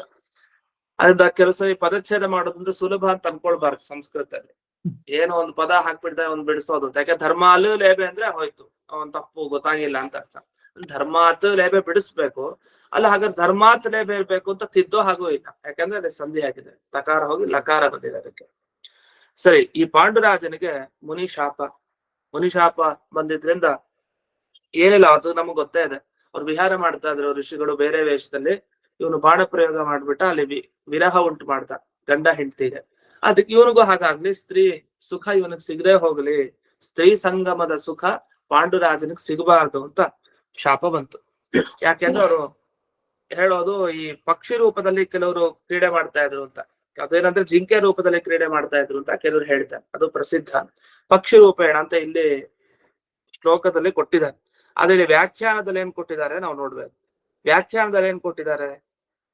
ಅದ್ರಿಂದ ಕೆಲವು ಸರಿ ಪದಚ್ಛೇದ ಮಾಡೋದಂದ್ರೆ ಸುಲಭ ಅಂತ ಅನ್ಕೊಳ್ಬಾರ್ದು ಸಂಸ್ಕೃತದಲ್ಲಿ. ಏನೋ ಒಂದು ಪದ ಹಾಕ್ಬಿಡ್ತಾರೆ ಒಂದು ಬಿಡಿಸೋದು, ಯಾಕೆ ಧರ್ಮಾಲು ಲೇಬೆ ಅಂದ್ರೆ ಹೋಯ್ತು, ಅವನ್ ತಪ್ಪು ಗೊತ್ತಾಗಿಲ್ಲ ಅಂತ ಅರ್ಥ. ಧರ್ಮಾತ್ ಲೇಬೆ ಬಿಡಿಸ್ಬೇಕು, ಅಲ್ಲ ಹಾಗಾದ್ರೆ ಧರ್ಮಾತ್ ಲೇಬೆ ಇರ್ಬೇಕು ಅಂತ ತಿದ್ದೋ ಹಾಗೂ ಇಲ್ಲ, ಯಾಕಂದ್ರೆ ಅದೇ ಸಂಧಿ ಆಗಿದೆ, ತಕಾರ ಹೋಗಿ ಲಕಾರ ಬಂದಿದೆ ಅದಕ್ಕೆ. ಸರಿ, ಈ ಪಾಂಡುರಾಜನಿಗೆ ಮುನಿಶಾಪ ಬಂದಿದ್ರಿಂದ ಏನಿಲ್ಲ, ಅದು ನಮಗ್ ಗೊತ್ತೇ ಇದೆ. ಅವ್ರು ವಿಹಾರ ಮಾಡ್ತಾ ಇದ್ರು ಋಷಿಗಳು ಬೇರೆ ವೇಷದಲ್ಲಿ, ಇವನು ಬಾಣ ಪ್ರಯೋಗ ಮಾಡ್ಬಿಟ್ಟ, ಅಲ್ಲಿ ವಿರಹ ಉಂಟು ಮಾಡ್ದ ಗಂಡ ಹೆಂಡತಿಗೆ. ಅದಕ್ಕೆ ಇವನಿಗೂ ಹಾಗಾಗ್ಲಿ, ಸ್ತ್ರೀ ಸುಖ ಇವನಿಗೆ ಸಿಗದೆ ಹೋಗ್ಲಿ, ಸ್ತ್ರೀ ಸಂಗಮದ ಸುಖ ಪಾಂಡುರಾಜನಿಗೆ ಸಿಗಬಾರ್ದು ಅಂತ ಶಾಪ ಬಂತು. ಯಾಕೆಂದ್ರೆ ಅವರು ಹೇಳೋದು, ಈ ಪಕ್ಷಿ ರೂಪದಲ್ಲಿ ಕೆಲವರು ಕ್ರೀಡೆ ಮಾಡ್ತಾ ಇದ್ರು ಅಂತ. ಅದೇನಂದ್ರೆ ಜಿಂಕೆ ರೂಪದಲ್ಲಿ ಕ್ರೀಡೆ ಮಾಡ್ತಾ ಇದ್ರು ಅಂತ ಕೆಲವರು ಹೇಳ್ತಾರೆ, ಅದು ಪ್ರಸಿದ್ಧ. ಪಕ್ಷಿ ರೂಪೇಣ ಅಂತ ಇಲ್ಲಿ ಶ್ಲೋಕದಲ್ಲಿ ಕೊಟ್ಟಿದ್ದಾರೆ. ಅದ್ರಲ್ಲಿ ವ್ಯಾಖ್ಯಾನದಲ್ಲಿ ಏನ್ ಕೊಟ್ಟಿದ್ದಾರೆ ನಾವು ನೋಡ್ಬೇಕು. ವ್ಯಾಖ್ಯಾನದಲ್ಲಿ ಏನ್ ಕೊಟ್ಟಿದ್ದಾರೆ,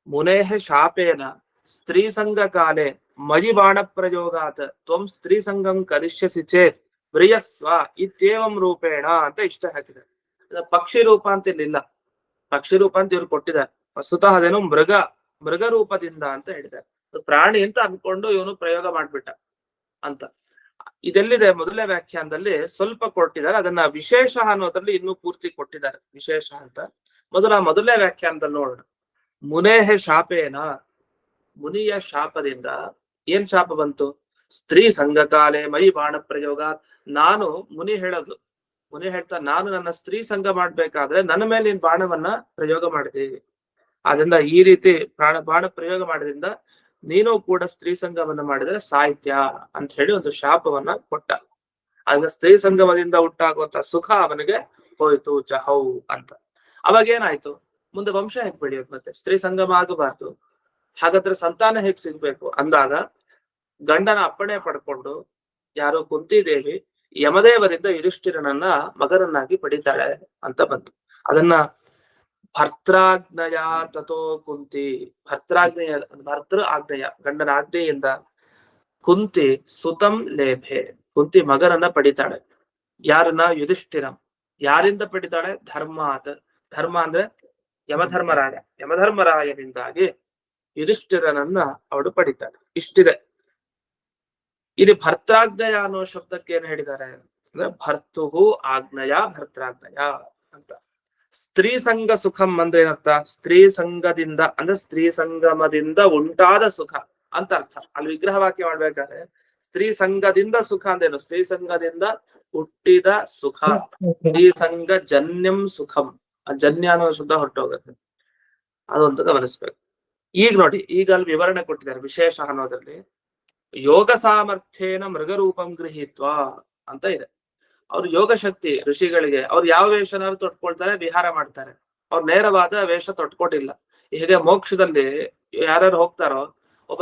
ಮುನೇಹ ಶಾಪೇನ ಸ್ತ್ರೀ ಸಂಘ ಕಾಲೆ ಮಯಿ ಬಾಣ ಪ್ರಯೋಗಾತ್ ತ್ವಂ ಸ್ತ್ರೀ ಸಂಘಂ ಕರಿಷ್ಯಸಿ ಚೇತ್ ವ್ರಿಯಸ್ವ ಇತ್ಯೇವಂ ರೂಪೇಣ ಅಂತ ಇಷ್ಟ ಹಾಕಿದ್ದಾರೆ. ಪಕ್ಷಿ ರೂಪ ಅಂತ ಇಲ್ಲಿಲ್ಲ, ಪಕ್ಷಿ ರೂಪ ಅಂತ ಇವ್ರು ಕೊಟ್ಟಿದ್ದಾರೆ. ವಸ್ತುತಃ ಅದೇನು ಮೃಗ ರೂಪದಿಂದ ಅಂತ ಹೇಳಿದ್ದಾರೆ. ಪ್ರಾಣಿ ಅಂತ ಅನ್ಕೊಂಡು ಇವನು ಪ್ರಯೋಗ ಮಾಡ್ಬಿಟ್ಟ ಅಂತ. ಇದೆಲ್ಲಿದೆ ಮೊದಲನೇ ವ್ಯಾಖ್ಯಾನದಲ್ಲಿ ಸ್ವಲ್ಪ ಕೊಟ್ಟಿದ್ದಾರೆ, ಅದನ್ನ ವಿಶೇಷ ಅನ್ನೋದ್ರಲ್ಲಿ ಇನ್ನೂ ಪೂರ್ತಿ ಕೊಟ್ಟಿದ್ದಾರೆ ವಿಶೇಷ ಅಂತ. ಮೊದಲನೇ ವ್ಯಾಖ್ಯಾನದಲ್ಲಿ ನೋಡೋಣ. ಮುನೇಹ ಶಾಪೇನ, ಮುನಿಯ ಶಾಪದಿಂದ ಏನ್ ಶಾಪ ಬಂತು? ಸ್ತ್ರೀ ಸಂಘಕಾಲೆ ಮೈ ಬಾಣ ಪ್ರಯೋಗ. ನಾನು ಮುನಿ ಹೇಳ್ತಾ, ನಾನು ನನ್ನ ಸ್ತ್ರೀ ಸಂಘ ಮಾಡ್ಬೇಕಾದ್ರೆ ನನ್ನ ಮೇಲೆ ನೀನ್ ಬಾಣವನ್ನ ಪ್ರಯೋಗ ಮಾಡಿದೀವಿ, ಆದ್ರಿಂದ ಈ ರೀತಿ ಬಾಣ ಪ್ರಯೋಗ ಮಾಡೋದ್ರಿಂದ ನೀನು ಕೂಡ ಸ್ತ್ರೀ ಸಂಘವನ್ನ ಮಾಡಿದ್ರೆ ಸಾಹಿತ್ಯ ಅಂತ ಹೇಳಿ ಒಂದು ಶಾಪವನ್ನ ಕೊಟ್ಟ. ಆಗ ಸ್ತ್ರೀ ಸಂಗಮದಿಂದ ಉಂಟಾಗುವಂತ ಸುಖ ಅವನಿಗೆ ಹೋಯ್ತು, ಜಹೌ ಅಂತ. ಅವಾಗ ಏನಾಯ್ತು, ಮುಂದೆ ವಂಶ ಹೇಗ್ ಬೆಳೆಯೋದು? ಮತ್ತೆ ಸ್ತ್ರೀ ಸಂಗಮ ಆಗಬಾರ್ದು, ಹಾಗಾದ್ರೆ ಸಂತಾನ ಹೇಗ್ ಸಿಗ್ಬೇಕು ಅಂದಾಗ ಗಂಡನ ಅಪ್ಪಣೆ ಪಡ್ಕೊಂಡು ಯಾರೋ ಕುಂತಿದೇವಿ ಯಮದೇವರಿಂದ ಯುಧಿಷ್ಠಿರನನ್ನ ಮಗನನ್ನಾಗಿ ಪಡಿತಾಳೆ ಅಂತ ಬಂತು. ಅದನ್ನ ಭರ್ತ್ರಾಜ್ಞಯ ತಥೋ ಕುಂತಿ, ಭರ್ತೃ ಆಗ್ನೇಯ ಗಂಡನ ಆಜ್ಞೆಯಿಂದ ಕುಂತಿ ಸುತಂ ಲೇಭೆ, ಕುಂತಿ ಮಗನನ್ನ ಪಡಿತಾಳೆ. ಯಾರನ್ನ? ಯುಧಿಷ್ಠಿರಂ. ಯಾರಿಂದ ಪಡಿತಾಳೆ? ಧರ್ಮಾತ್. ಧರ್ಮ ಅಂದ್ರೆ ಯಮಧರ್ಮರಾಯನಿಂದಾಗಿ ಯುಧಿಷ್ಠಿರನನ್ನ ಅವಳು ಪಡಿತಾಳೆ. ಇಷ್ಟಿದೆ. ಇಲ್ಲಿ ಭರ್ತ್ರಾಜ್ಞಯ ಅನ್ನೋ ಶಬ್ದಕ್ಕೆ ಏನ್ ಹೇಳಿದ್ದಾರೆ ಅಂದ್ರೆ ಭರ್ತುಹು ಆಗ್ನಯ ಭರ್ತ್ರಾಜ್ಞಯ ಅಂತ. ಸ್ತ್ರೀ ಸಂಘ ಸುಖಂ ಅಂದ್ರೆ ಏನರ್ಥ? ಸ್ತ್ರೀ ಸಂಘದಿಂದ ಅಂದ್ರೆ ಸ್ತ್ರೀ ಸಂಗಮದಿಂದ ಉಂಟಾದ ಸುಖ ಅಂತ ಅರ್ಥ. ಅಲ್ಲಿ ವಿಗ್ರಹ ವಾಕ್ಯ ಮಾಡ್ಬೇಕಾದ್ರೆ ಸ್ತ್ರೀ ಸಂಘದಿಂದ ಸುಖ ಅಂದೇನು? ಸ್ತ್ರೀ ಸಂಘದಿಂದ ಹುಟ್ಟಿದ ಸುಖ, ಸ್ತ್ರೀ ಸಂಘ ಜನ್ಯಂ ಸುಖಂ. ಆ ಜನ್ಯ ಅನ್ನೋ ಶಬ್ದ ಹೊರಟೋಗುತ್ತೆ, ಅದೊಂದು ಗಮನಿಸ್ಬೇಕು. ಈಗ ನೋಡಿ, ಈಗ ಅಲ್ಲಿ ವಿವರಣೆ ಕೊಟ್ಟಿದ್ದಾರೆ ವಿಶೇಷ ಅನ್ನೋದ್ರಲ್ಲಿ. ಯೋಗ ಸಾಮರ್ಥ್ಯೇನ ಮೃಗರೂಪಂ ಗೃಹೀತ್ವ ಅಂತ ಇದೆ. ಅವ್ರ ಯೋಗ ಶಕ್ತಿ ಋಷಿಗಳಿಗೆ, ಅವ್ರು ಯಾವ ವೇಷನಾದ್ರು ತೊಟ್ಕೊಳ್ತಾರೆ, ವಿಹಾರ ಮಾಡ್ತಾರೆ. ಅವ್ರು ನೇರವಾದ ವೇಷ ತೊಟ್ಕೊಟ್ಟಿಲ್ಲ. ಹೀಗೆ ಮೋಕ್ಷದಲ್ಲಿ ಯಾರ್ಯಾರು ಹೋಗ್ತಾರೋ, ಒಬ್ಬ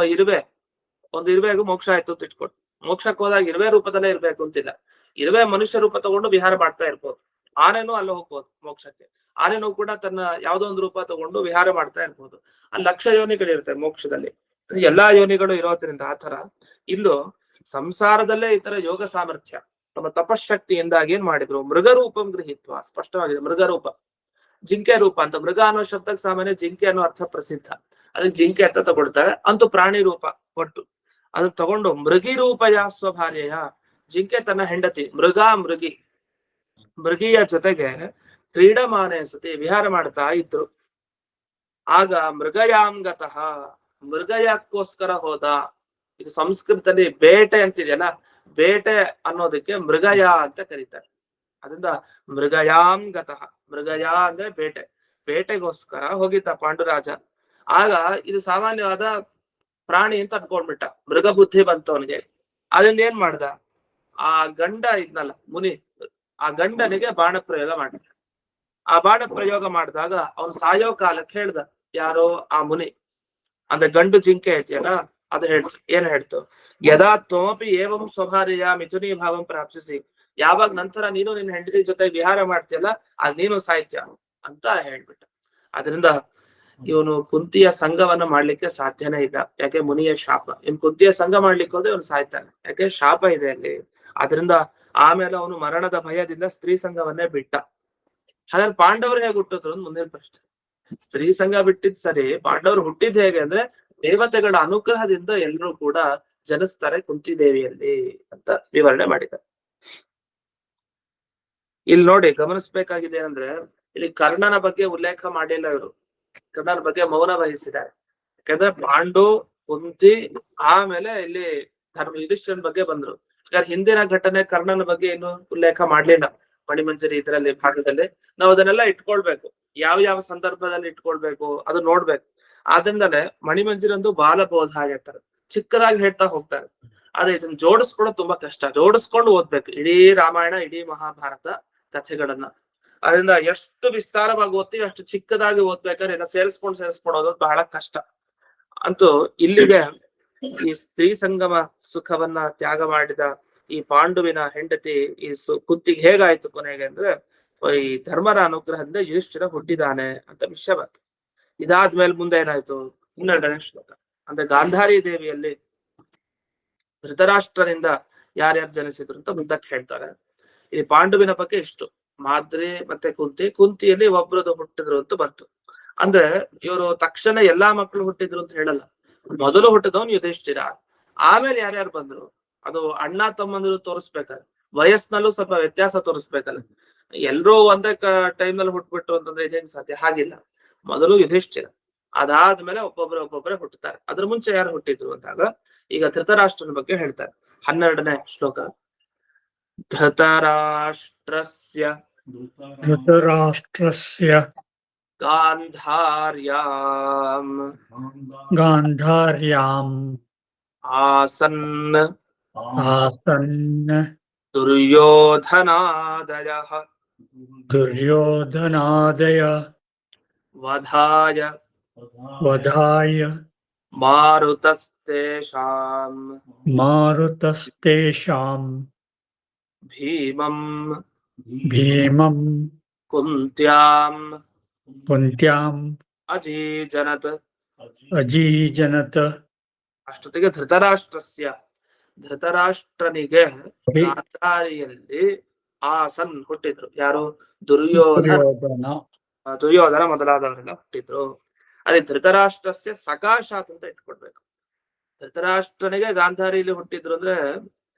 ಒಂದು ಇರುವೆಗೂ ಮೋಕ್ಷ ಆಯ್ತು ಅಂತ ಇಟ್ಕೊಟ್ಟು, ಮೋಕ್ಷಕ್ಕೆ ಹೋದಾಗ ಇರುವೆ ರೂಪದಲ್ಲೇ ಇರ್ಬೇಕು ಅಂತಿಲ್ಲ. ಇರುವೆ ಮನುಷ್ಯ ರೂಪ ತಗೊಂಡು ವಿಹಾರ ಮಾಡ್ತಾ ಇರ್ಬೋದು. ಆನೆನೂ ಅಲ್ಲಿ ಹೋಗ್ಬೋದು ಮೋಕ್ಷಕ್ಕೆ. ಆನೆನೂ ಕೂಡ ತನ್ನ ಯಾವ್ದೋ ಒಂದು ರೂಪ ತಗೊಂಡು ವಿಹಾರ ಮಾಡ್ತಾ ಇರ್ಬೋದು. ಅಲ್ಲಿ ಲಕ್ಷ ಯೋನಿಗಳಿರುತ್ತೆ ಮೋಕ್ಷದಲ್ಲಿ, ಎಲ್ಲಾ ಯೋನಿಗಳು ಇರೋದ್ರಿಂದ. ಆ ತರ ಇಲ್ಲೂ ಸಂಸಾರದಲ್ಲೇ ಈ ತರ ಯೋಗ ಸಾಮರ್ಥ್ಯ ತಮ್ಮ ತಪಶಕ್ತಿಯಿಂದಾಗಿ ಏನ್ ಮಾಡಿದ್ರು? ಮೃಗರೂಪಂ ಗೃಹೀತ್ವ. ಸ್ಪಷ್ಟವಾಗಿದೆ, ಮೃಗರೂಪ. ಜಿಂಕೆ ರೂಪ ಅಂತ, ಮೃಗ ಅನ್ನೋ ಶಬ್ದಕ್ಕೆ ಸಾಮಾನ್ಯ ಜಿಂಕೆ ಅನ್ನೋ ಅರ್ಥ ಪ್ರಸಿದ್ಧ, ಅದಕ್ಕೆ ಜಿಂಕೆ ಅಂತ ತಗೊಳ್ತಾರೆ. ಅಂತೂ ಪ್ರಾಣಿ ರೂಪ ಕೊಟ್ಟು ಅದನ್ನ ತಗೊಂಡು ಮೃಗಿ ರೂಪಯ ಸ್ವಭಾರ್ಯ, ಜಿಂಕೆ ತನ್ನ ಹೆಂಡತಿ ಮೃಗಿಯ ಜೊತೆಗೆ ಕ್ರೀಡಮಾನೆ ಸತಿ ವಿಹಾರ ಮಾಡ್ತಾ ಇದ್ರು. ಆಗ ಮೃಗಯಾಂಗತಃ, ಮೃಗಯಕ್ಕೋಸ್ಕರ ಹೋದ. ಇದು ಸಂಸ್ಕೃತದಲ್ಲಿ ಬೇಟೆ ಅಂತಿದೆಯಲ್ಲ, ಬೇಟೆ ಅನ್ನೋದಕ್ಕೆ ಮೃಗಯ ಅಂತ ಕರೀತಾರೆ. ಅದರಿಂದ ಮೃಗಯಾಂಗತಃ, ಮೃಗಯ ಅಂದ್ರೆ ಬೇಟೆಗೋಸ್ಕರ ಹೋಗಿದ್ದ ಪಾಂಡುರಾಜ. ಆಗ ಇದು ಸಾಮಾನ್ಯವಾದ ಪ್ರಾಣಿ ಅಂತ ಅನ್ಕೊಂಡ್ಬಿಟ್ಟ, ಮೃಗ ಬುದ್ಧಿ ಬಂತು ಅವನಿಗೆ. ಅದನ್ನ ಏನ್ ಮಾಡ್ದ? ಆ ಗಂಡ ಇದ್ನಲ್ಲ ಮುನಿ, ಆ ಗಂಡನಿಗೆ ಬಾಣ ಪ್ರಯೋಗ ಮಾಡಿದ. ಆ ಬಾಣ ಪ್ರಯೋಗ ಮಾಡಿದಾಗ ಅವನು ಸಾಯೋ ಕಾಲಕ್ಕೆ ಹೇಳ್ದ, ಯಾರೋ ಆ ಮುನಿ ಅಂದ್ರೆ ಗಂಡು ಜಿಂಕೆ ಐತಿಯಲ್ಲ ಅದು ಹೇಳ್ತು, ಏನ್ ಹೇಳ್ತು, ಯದಾ ತ್ವಮಪಿ ಏವಂ ಸ್ವಭಾರ್ಯ ಮಿಥುನಿ ಭಾವಂ ಪ್ರಾಪ್ಸಿಸಿ, ಯಾವಾಗ ನಂತರ ನೀನು ನಿನ್ನ ಹೆಂಡತಿ ಜೊತೆ ವಿಹಾರ ಮಾಡ್ತೀಯಲ್ಲ ಆಗ ನೀನು ಸಾಹಿತ್ಯ ಅಂತ ಹೇಳ್ಬಿಟ್ಟ. ಅದರಿಂದ ಇವನು ಕುಂತಿಯ ಸಂಘವನ್ನ ಮಾಡ್ಲಿಕ್ಕೆ ಸಾಧ್ಯನೇ ಇಲ್ಲ, ಯಾಕೆ ಮುನಿಯ ಶಾಪ. ಇನ್ ಕುಂತಿಯ ಸಂಘ ಮಾಡ್ಲಿಕ್ಕೆ ಹೋದ್ರೆ ಇವನು ಸಾಯ್ತಾನೆ, ಯಾಕೆ ಶಾಪ ಇದೆ ಅಲ್ಲಿ. ಅದರಿಂದ ಆಮೇಲೆ ಅವನು ಮರಣದ ಭಯದಿಂದ ಸ್ತ್ರೀ ಸಂಘವನ್ನೇ ಬಿಟ್ಟ. ಹಾಗಾದ್ರೆ ಪಾಂಡವರು ಹೇಗೆ ಹುಟ್ಟಿದ್ರು ಅಂತ ಮುಂದಿನ ಪ್ರಶ್ನೆ. ಸ್ತ್ರೀ ಸಂಘ ಬಿಟ್ಟಿದ್ ಸರಿ, ಪಾಂಡವರು ಹುಟ್ಟಿದ್ ಹೇಗೆ ಅಂದ್ರೆ ದೇವತೆಗಳ ಅನುಗ್ರಹದಿಂದ ಎಲ್ಲರೂ ಕೂಡ ಜನಿಸ್ತಾರೆ ಕುಂತಿದೇವಿಯಲ್ಲಿ ಅಂತ ವಿವರಣೆ ಮಾಡಿದ್ದಾರೆ. ಇಲ್ಲಿ ನೋಡಿ ಗಮನಿಸ್ಬೇಕಾಗಿದೆ ಏನಂದ್ರೆ, ಇಲ್ಲಿ ಕರ್ಣನ ಬಗ್ಗೆ ಉಲ್ಲೇಖ ಮಾಡಿಲ್ಲ ಇವರು, ಕರ್ಣನ ಬಗ್ಗೆ ಮೌನ ವಹಿಸಿದ್ದಾರೆ. ಯಾಕಂದ್ರೆ ಪಾಂಡು, ಕುಂತಿ, ಆಮೇಲೆ ಇಲ್ಲಿ ಯುಧಿಷ್ಠಿರನ ಬಗ್ಗೆ ಬಂದ್ರು. ಹಿಂದಿನ ಘಟನೆ ಕರ್ಣನ ಬಗ್ಗೆ ಏನು ಉಲ್ಲೇಖ ಮಾಡ್ಲಿಲ್ಲ ಮಣಿಮಂಜರಿ ಇದರಲ್ಲಿ ಭಾಗದಲ್ಲಿ. ನಾವು ಅದನ್ನೆಲ್ಲ ಇಟ್ಕೊಳ್ಬೇಕು, ಯಾವ ಯಾವ ಸಂದರ್ಭದಲ್ಲಿ ಇಟ್ಕೊಳ್ಬೇಕು ಅದು ನೋಡ್ಬೇಕು. ಆದ್ರಿಂದಲೇ ಮಣಿಮಂಜರಿ ಒಂದು ಬಾಲಬೋಧ ಆಗಿರ್ತಾರೆ, ಚಿಕ್ಕದಾಗಿ ಹೇಳ್ತಾ ಹೋಗ್ತಾರೆ. ಆದ್ರೆ ಇದನ್ನ ಜೋಡಿಸ್ಕೊಳ್ಳೋದು ತುಂಬಾ ಕಷ್ಟ, ಜೋಡಿಸ್ಕೊಂಡು ಓದ್ಬೇಕು ಇಡೀ ರಾಮಾಯಣ ಇಡೀ ಮಹಾಭಾರತ ಕಥೆಗಳನ್ನ. ಅದರಿಂದ ಎಷ್ಟು ವಿಸ್ತಾರವಾಗಿ ಓದ್ತೀವಿ ಅಷ್ಟು ಚಿಕ್ಕದಾಗಿ ಓದ್ಬೇಕಾದ್ರೆ ಇದನ್ನ ಸೇರಿಸ್ಕೊಂಡು ಓದೋದು ಬಹಳ ಕಷ್ಟ. ಅಂತೂ ಇಲ್ಲಿಗೆ ಈ ಸ್ತ್ರೀ ಸಂಗಮ ಸುಖವನ್ನ ತ್ಯಾಗ ಮಾಡಿದ ಈ ಪಾಂಡುವಿನ ಹೆಂಡತಿ ಈ ಕುಂತಿಗೆ ಹೇಗಾಯ್ತು ಕೊನೆಗೆ ಅಂದ್ರೆ, ಈ ಧರ್ಮರ ಅನುಗ್ರಹದಿಂದ ಯುಧಿಷ್ಠಿರ ಹುಟ್ಟಿದಾನೆ ಅಂತ ವಿಷಯ ಬಂತು. ಇದಾದ್ಮೇಲೆ ಮುಂದೆ ಏನಾಯ್ತು, 12ನೇ ಶ್ಲೋಕ ಅಂದ್ರೆ ಗಾಂಧಾರಿ ದೇವಿಯಲ್ಲಿ ಧೃತರಾಷ್ಟ್ರನಿಂದ ಯಾರ್ಯಾರು ಜನಿಸಿದ್ರು ಅಂತ ಮುಂದಕ್ಕೆ ಹೇಳ್ತಾರೆ. ಇಲ್ಲಿ ಪಾಂಡುವಿನ ಬಗ್ಗೆ ಇಷ್ಟು, ಮಾದ್ರಿ ಮತ್ತೆ ಕುಂತಿಯಲ್ಲಿ ಒಬ್ರದ್ದು ಹುಟ್ಟಿದ್ರು ಅಂತ ಬಂತು. ಅಂದ್ರೆ ಇವರು ತಕ್ಷಣ ಎಲ್ಲಾ ಮಕ್ಕಳು ಹುಟ್ಟಿದ್ರು ಅಂತ ಹೇಳಲ್ಲ, ಮೊದಲು ಹುಟ್ಟಿದವನು ಯುಧಿಷ್ಠಿರ, ಆಮೇಲೆ ಯಾರ್ಯಾರು ಬಂದ್ರು ಅದು ಅಣ್ಣ ತಮ್ಮಂದ್ರು ತೋರಿಸ್ಬೇಕಾದ್ರೆ ವಯಸ್ಸಿನಲ್ಲೂ ಸ್ವಲ್ಪ ವ್ಯತ್ಯಾಸ ತೋರಿಸ್ಬೇಕಲ್ಲ. ಎಲ್ರೂ ಒಂದೇ ಟೈಮ್ ನಲ್ಲಿ ಹುಟ್ಬಿಟ್ಟು ಅಂತಂದ್ರೆ ಇದೇನ್ ಸಾಧ್ಯ, ಹಾಗಿಲ್ಲ. ಮೊದಲು ಯುಧಿಷ್ಠಿರ, ಅದಾದ್ಮೇಲೆ ಒಬ್ಬೊಬ್ಬರೇ ಹುಟ್ಟುತ್ತಾರೆ. ಅದ್ರ ಮುಂಚೆ ಯಾರು ಹುಟ್ಟಿದ್ರು ಅಂದಾಗ ಈಗ ಧೃತರಾಷ್ಟ್ರನ ಬಗ್ಗೆ ಹೇಳ್ತಾರೆ. 12ನೇ ಶ್ಲೋಕ, ಧೃತರಾಷ್ಟ್ರಸ್ಯ ಗಾಂಧಾರ್ಯಾಂ ಆಸನ್ ದುರ್ಯೋಧನಾದಯ ವಧಾಯ ಮಾರುತಸ್ತೇಷಾಂ ಭೀಮಂ ಕುಂತ್ಯಾಂ ಅಜೀಜನತ್. ಅಷ್ಟೊತ್ತಿಗೆ ಧೃತರಾಷ್ಟ್ರನಿಗೆ ಗಾಂಧಾರಿಯಲ್ಲಿ ಆಸನ್ ಹುಟ್ಟಿದ್ರು. ಯಾರು? ದುರ್ಯೋಧನ ಮೊದಲಾದವರೆಲ್ಲ ಹುಟ್ಟಿದ್ರು. ಅದೇ ಧೃತರಾಷ್ಟ್ರಸ್ಯ ಸಕಾಶಾತ್ ಅಂತ ಇಟ್ಕೊಡ್ಬೇಕು. ಧೃತರಾಷ್ಟ್ರನಿಗೆ ಗಾಂಧಾರಿಯಲ್ಲಿ ಹುಟ್ಟಿದ್ರು ಅಂದ್ರೆ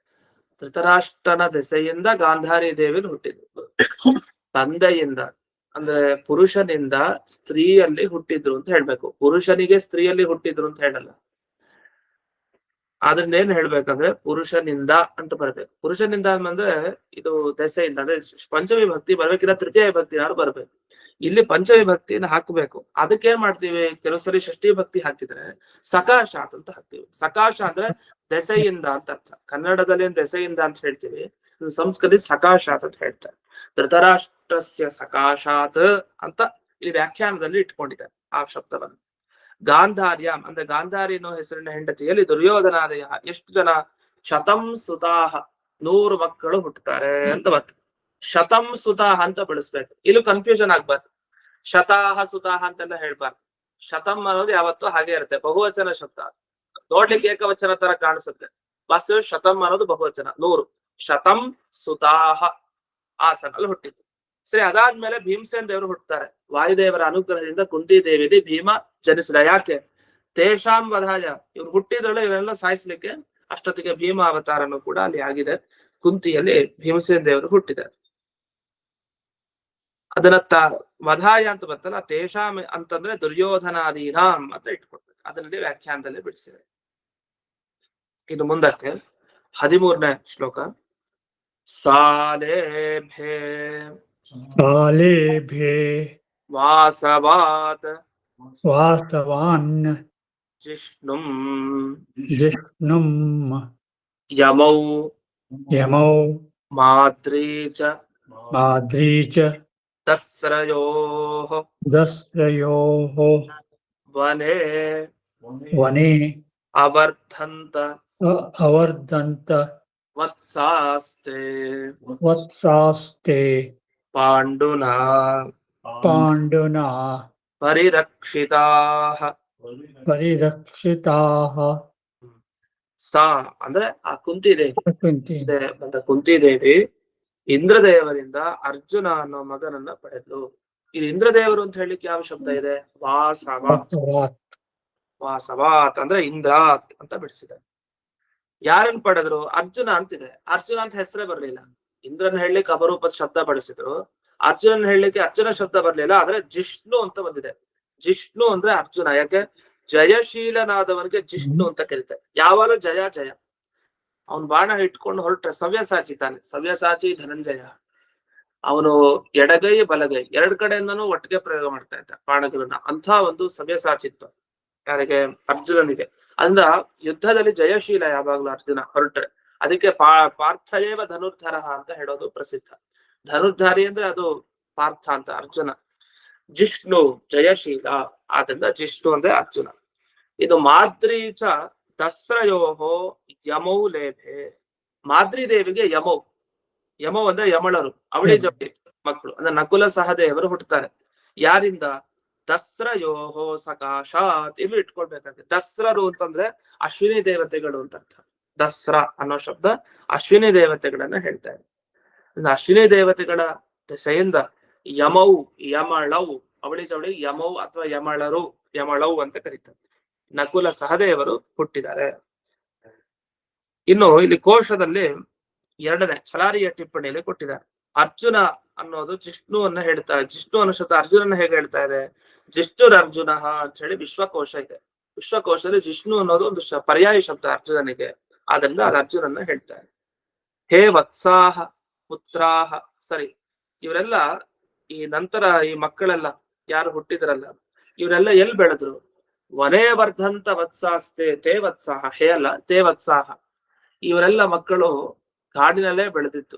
ಧೃತರಾಷ್ಟ್ರನ ದೆಸೆಯಿಂದ ಗಾಂಧಾರಿ ದೇವಿಯಲ್ಲಿ ಹುಟ್ಟಿದ್ರು. ತಂದೆಯಿಂದ ಅಂದ್ರೆ ಪುರುಷನಿಂದ ಸ್ತ್ರೀಯಲ್ಲಿ ಹುಟ್ಟಿದ್ರು ಅಂತ ಹೇಳ್ಬೇಕು, ಪುರುಷನಿಗೆ ಸ್ತ್ರೀಯಲ್ಲಿ ಹುಟ್ಟಿದ್ರು ಅಂತ ಹೇಳಲ್ಲ. ಅದನ್ನ ಏನ್ ಹೇಳ್ಬೇಕಂದ್ರೆ ಪುರುಷನಿಂದ ಅಂತ ಬರ್ಬೇಕು. ಪುರುಷನಿಂದ ಅಂದ್ರೆ ಇದು ದೆಸೆಯಿಂದ ಅಂದ್ರೆ ಪಂಚಮಿ ಭಕ್ತಿ ಬರ್ಬೇಕಿಲ್ಲ, ತೃತೀಯ ಭಕ್ತಿ ಯಾರು ಬರ್ಬೇಕು. ಇಲ್ಲಿ ಪಂಚಮಿ ಭಕ್ತಿಯನ್ನು ಹಾಕಬೇಕು. ಅದಕ್ಕೆ ಏನ್ ಮಾಡ್ತೀವಿ, ಕೆಲವು ಸರಿ ಷಷ್ಠಿ ಭಕ್ತಿ ಹಾಕಿದ್ರೆ ಸಕಾಶಾತ್ ಅಂತ ಹಾಕ್ತಿವಿ. ಸಕಾಶ ಅಂದ್ರೆ ದೆಸೆಯಿಂದ ಅಂತ ಅರ್ಥ. ಕನ್ನಡದಲ್ಲಿ ದೆಸೆಯಿಂದ ಅಂತ ಹೇಳ್ತೀವಿ, ಸಂಸ್ಕೃತಿ ಸಕಾಶಾತ್ ಅಂತ ಹೇಳ್ತಾರೆ. ಧೃತರಾಷ್ಟ್ರಸ್ಯ ಸಕಾಶಾತ್ ಅಂತ ಇಲ್ಲಿ ವ್ಯಾಖ್ಯಾನದಲ್ಲಿ ಇಟ್ಕೊಂಡಿದ್ದಾರೆ ಆ ಶಬ್ದವನ್ನು. ಗಾಂಧಾರ್ಯಾಂ ಅಂದ್ರೆ ಗಾಂಧಾರಿ ಅನ್ನೋ ಹೆಸರಿನ ಹೆಂಡತಿಯಲ್ಲಿ ದುರ್ಯೋಧನಾದಯ ಎಷ್ಟು ಜನ, ಶತಂ ಸುತಾಹ 100 ಮಕ್ಕಳು ಹುಟ್ಟುತ್ತಾರೆ ಅಂತ ಬಂತು. ಶತಂ ಸುತಾಹ ಅಂತ ಬಳಸ್ಬೇಕು, ಇಲ್ಲೂ ಕನ್ಫ್ಯೂಷನ್ ಆಗ್ಬಾರ್ದು. ಶತಾಹ ಸುತಾಹ ಅಂತೆಲ್ಲ ಹೇಳ್ಬಾರ್ದು. ಶತಂ ಅನ್ನೋದು ಯಾವತ್ತೂ ಹಾಗೆ ಇರುತ್ತೆ, ಬಹುವಚನ ಶಬ್ದ. ನೋಡ್ಲಿಕ್ಕೆ ಏಕವಚನ ತರ ಕಾಣಿಸುತ್ತೆ, ವಾಸ್ತವ ಶತಂ ಅನ್ನೋದು ಬಹುವಚನ. 100 ಶತಂ ಸುತಾಹ ಆಸನಲ್ಲಿ ಹುಟ್ಟಿದ್ದು. ಸರಿ, ಅದಾದ್ಮೇಲೆ ಭೀಮಸೇನ್ ದೇವರು ಹುಟ್ಟುತ್ತಾರೆ. ವಾಯುದೇವರ ಅನುಗ್ರಹದಿಂದ ಕುಂತಿ ದೇವಿಲಿ ಭೀಮ ಜನಿಸಿದ. ಯಾಕೆ? ತೇಷಾಂ ವಧಾಯ, ಇವ್ರು ಹುಟ್ಟಿದಳು ಇವರೆಲ್ಲ ಸಾಯಿಸ್ಲಿಕ್ಕೆ. ಅಷ್ಟೊತ್ತಿಗೆ ಭೀಮ ಅವತಾರನು ಕೂಡ ಅಲ್ಲಿ ಆಗಿದೆ. ಕುಂತಿಯಲ್ಲಿ ಭೀಮಸೇನ್ ದೇವರು ಹುಟ್ಟಿದ್ದಾರೆ. ಅದನ್ನ ವಧಾಯ ಅಂತ ಬರ್ತಲ್ಲ, ತೇಷಾಂ ಅಂತಂದ್ರೆ ದುರ್ಯೋಧನಾದೀನಾಂ ಅಂತ ಇಟ್ಕೊಡ್ಬೇಕು. ಅದರಲ್ಲಿ ವ್ಯಾಖ್ಯಾನದಲ್ಲಿ ಬಿಡಿಸಿವೆ. ಇದು ಮುಂದಕ್ಕೆ 13ನೇ ಶ್ಲೋಕ. ಸಾಲೇಭೇ ವಾಸವಾನ್ ಜಿಷ್ಣುಂ ಯಮೌ ಮಾದ್ರೀ ಚ माद्री च दस्रयोः दस्रयोः वने वने अवर्धन्त अवर्धन्त वत्सास्ते वत्सास्ते पाण्डुना पाण्डुना ಪರಿರಕ್ಷಿತಾಃ. परिरक्षिताः. ಸಾ ಅಂದ್ರೆ ಆ ಕುಂತಿದೇವಿ ಕುಂತಿ ಬಂದ ಕುಂತಿದೇವಿ ಇಂದ್ರದೇವರಿಂದ ಅರ್ಜುನ ಅನ್ನೋ ಮಗನನ್ನ ಪಡೆದ್ಲು. ಇದು ಇಂದ್ರದೇವರು ಅಂತ ಹೇಳಿಕ್ಕೆ ಯಾವ ಶಬ್ದ ಇದೆ? ವಾಸವ. ವಾಸವಾತ್ ಅಂದ್ರೆ ಇಂದ್ರಾತ್ ಅಂತ ಬಿಡಿಸಿದೆ. ಯಾರನ್ನ ಪಡೆದ್ರು? ಅರ್ಜುನ ಅಂತಿದೆ. ಅರ್ಜುನ ಅಂತ ಹೆಸರೇ ಬರ್ಲಿಲ್ಲ. ಇಂದ್ರನ್ ಹೇಳಲಿಕ್ಕೆ ಅಪರೂಪದ ಶಬ್ದ ಬಳಸಿದ್ರು. ಅರ್ಜುನನ್ ಹೇಳಲಿಕ್ಕೆ ಅರ್ಜುನ ಶಬ್ದ ಬರ್ಲಿಲ್ಲ. ಆದ್ರೆ ಜಿಷ್ಣು ಅಂತ ಬಂದಿದೆ. ಜಿಷ್ಣು ಅಂದ್ರೆ ಅರ್ಜುನ. ಯಾಕೆ? ಜಯಶೀಲನಾದವನಿಗೆ ಜಿಷ್ಣು ಅಂತ ಕರೀತಾರೆ. ಯಾವಾಗಲೂ ಜಯ ಜಯ. ಅವನ್ ಬಾಣ ಇಟ್ಕೊಂಡು ಹೊರಟ್ರೆ ಸವ್ಯಸಾಚಿ ತಾನೆ. ಸವ್ಯಸಾಚಿ ಧನಂಜಯ. ಅವನು ಎಡಗೈ ಬಲಗೈ ಎರಡ್ ಕಡೆಯಿಂದನೂ ಒಟ್ಟಿಗೆ ಪ್ರಯೋಗ ಮಾಡ್ತಾ ಇದ್ದ ಬಾಣಗಳನ್ನ. ಅಂತ ಒಂದು ಸವ್ಯಸಾಚಿತ್ವ ಯಾರಿಗೆ? ಅರ್ಜುನನಿಗೆ. ಅಂದ್ರ ಯುದ್ಧದಲ್ಲಿ ಜಯಶೀಲ ಯಾವಾಗ್ಲೂ ಅರ್ಜುನ ಹೊರಟ್ರೆ. ಅದಕ್ಕೆ ಪಾರ್ಥಯೇವ ಧನುರ್ಧರ ಅಂತ ಹೇಳೋದು ಪ್ರಸಿದ್ಧ. ಧನುರ್ಧಾರಿ ಅಂದ್ರೆ ಅದು ಪಾರ್ಥ ಅಂತ ಅರ್ಜುನ. ಜಿಷ್ಣು ಜಯಶೀಲ, ಆದ್ರಿಂದ ಜಿಷ್ಣು ಅಂದ್ರೆ ಅರ್ಜುನ. ಇದು ಮಾದ್ರೀಚ ದಸ್ರಯೋಹೋ ಯಮೌ ಲೇಭೆ. ಮಾದ್ರಿ ದೇವಿಗೆ ಯಮೌ. ಯಮೌ ಅಂದ್ರೆ ಯಮಳರು, ಅವಳಿ ಜವಳಿ ಮಕ್ಕಳು. ಅಂದ್ರೆ ನಕುಲ ಸಹದೇವರು ಹುಟ್ಟುತ್ತಾರೆ. ಯಾರಿಂದ? ದಸ್ರಯೋಹೋ ಸಕಾಶಾತ್. ಇಲ್ಲಿ ಇಟ್ಕೊಳ್ಬೇಕಾಗುತ್ತೆ. ದಸ್ರರು ಅಂತಂದ್ರೆ ಅಶ್ವಿನಿ ದೇವತೆಗಳು ಅಂತ ಅರ್ಥ. ದಸ್ರ ಅನ್ನೋ ಶಬ್ದ ಅಶ್ವಿನಿ ದೇವತೆಗಳನ್ನ ಹೇಳ್ತಾ ಇದೆ. ಅಶ್ವಿನಿ ದೇವತೆಗಳ ದೆಸೆಯಿಂದ ಯಮೌ ಯಮಳೌ ಅವಳಿ ಜವಳಿ ಯಮೌ ಅಥವಾ ಯಮಳರು ಯಮಳೌ ಅಂತ ಕರೀತಾರೆ. ನಕುಲ ಸಹದೇವರು ಹುಟ್ಟಿದ್ದಾರೆ. ಇನ್ನು ಇಲ್ಲಿ ಕೋಶದಲ್ಲಿ ಎರಡನೇ ಛಲಾರಿಯ ಟಿಪ್ಪಣಿಯಲ್ಲಿ ಕೊಟ್ಟಿದ್ದಾರೆ. ಅರ್ಜುನ ಅನ್ನೋದು ಜಿಷ್ಣುವನ್ನ ಹೇಳ್ತಾ, ಜಿಷ್ಣು ಅನ್ನೋ ಶಬ್ದ ಅರ್ಜುನನ್ನ ಹೇಗೆ ಹೇಳ್ತಾ ಇದೆ? ಜಿಷ್ಣುರ್ ಅರ್ಜುನ ಅಂತ ಹೇಳಿ ವಿಶ್ವಕೋಶ ಇದೆ. ವಿಶ್ವಕೋಶದಲ್ಲಿ ಜಿಷ್ಣು ಅನ್ನೋದು ಒಂದು ಪರ್ಯಾಯ ಶಬ್ದ ಅರ್ಜುನನಿಗೆ. ಆದ್ರಿಂದ ಅದು ಅರ್ಜುನನ್ನ ಹೇಳ್ತಾರೆ. ಹೇ ವತ್ಸಾಹ ಪುತ್ರಾಹ. ಸರಿ, ಇವರೆಲ್ಲ ಈ ನಂತರ ಈ ಮಕ್ಕಳೆಲ್ಲ ಯಾರು ಹುಟ್ಟಿದ್ರಲ್ಲ, ಇವರೆಲ್ಲ ಎಲ್ಲಿ ಬೆಳೆದ್ರು? ವನೇ ವರ್ಧಂತ ವತ್ಸಾಸ್ತೆ ತೇ ವತ್ಸಾಹ. ಹೇ ಅಲ್ಲ, ತೇ ವತ್ಸಾಹ. ಇವರೆಲ್ಲ ಮಕ್ಕಳು ಕಾಡಿನಲ್ಲೇ ಬೆಳೆದಿತ್ತು.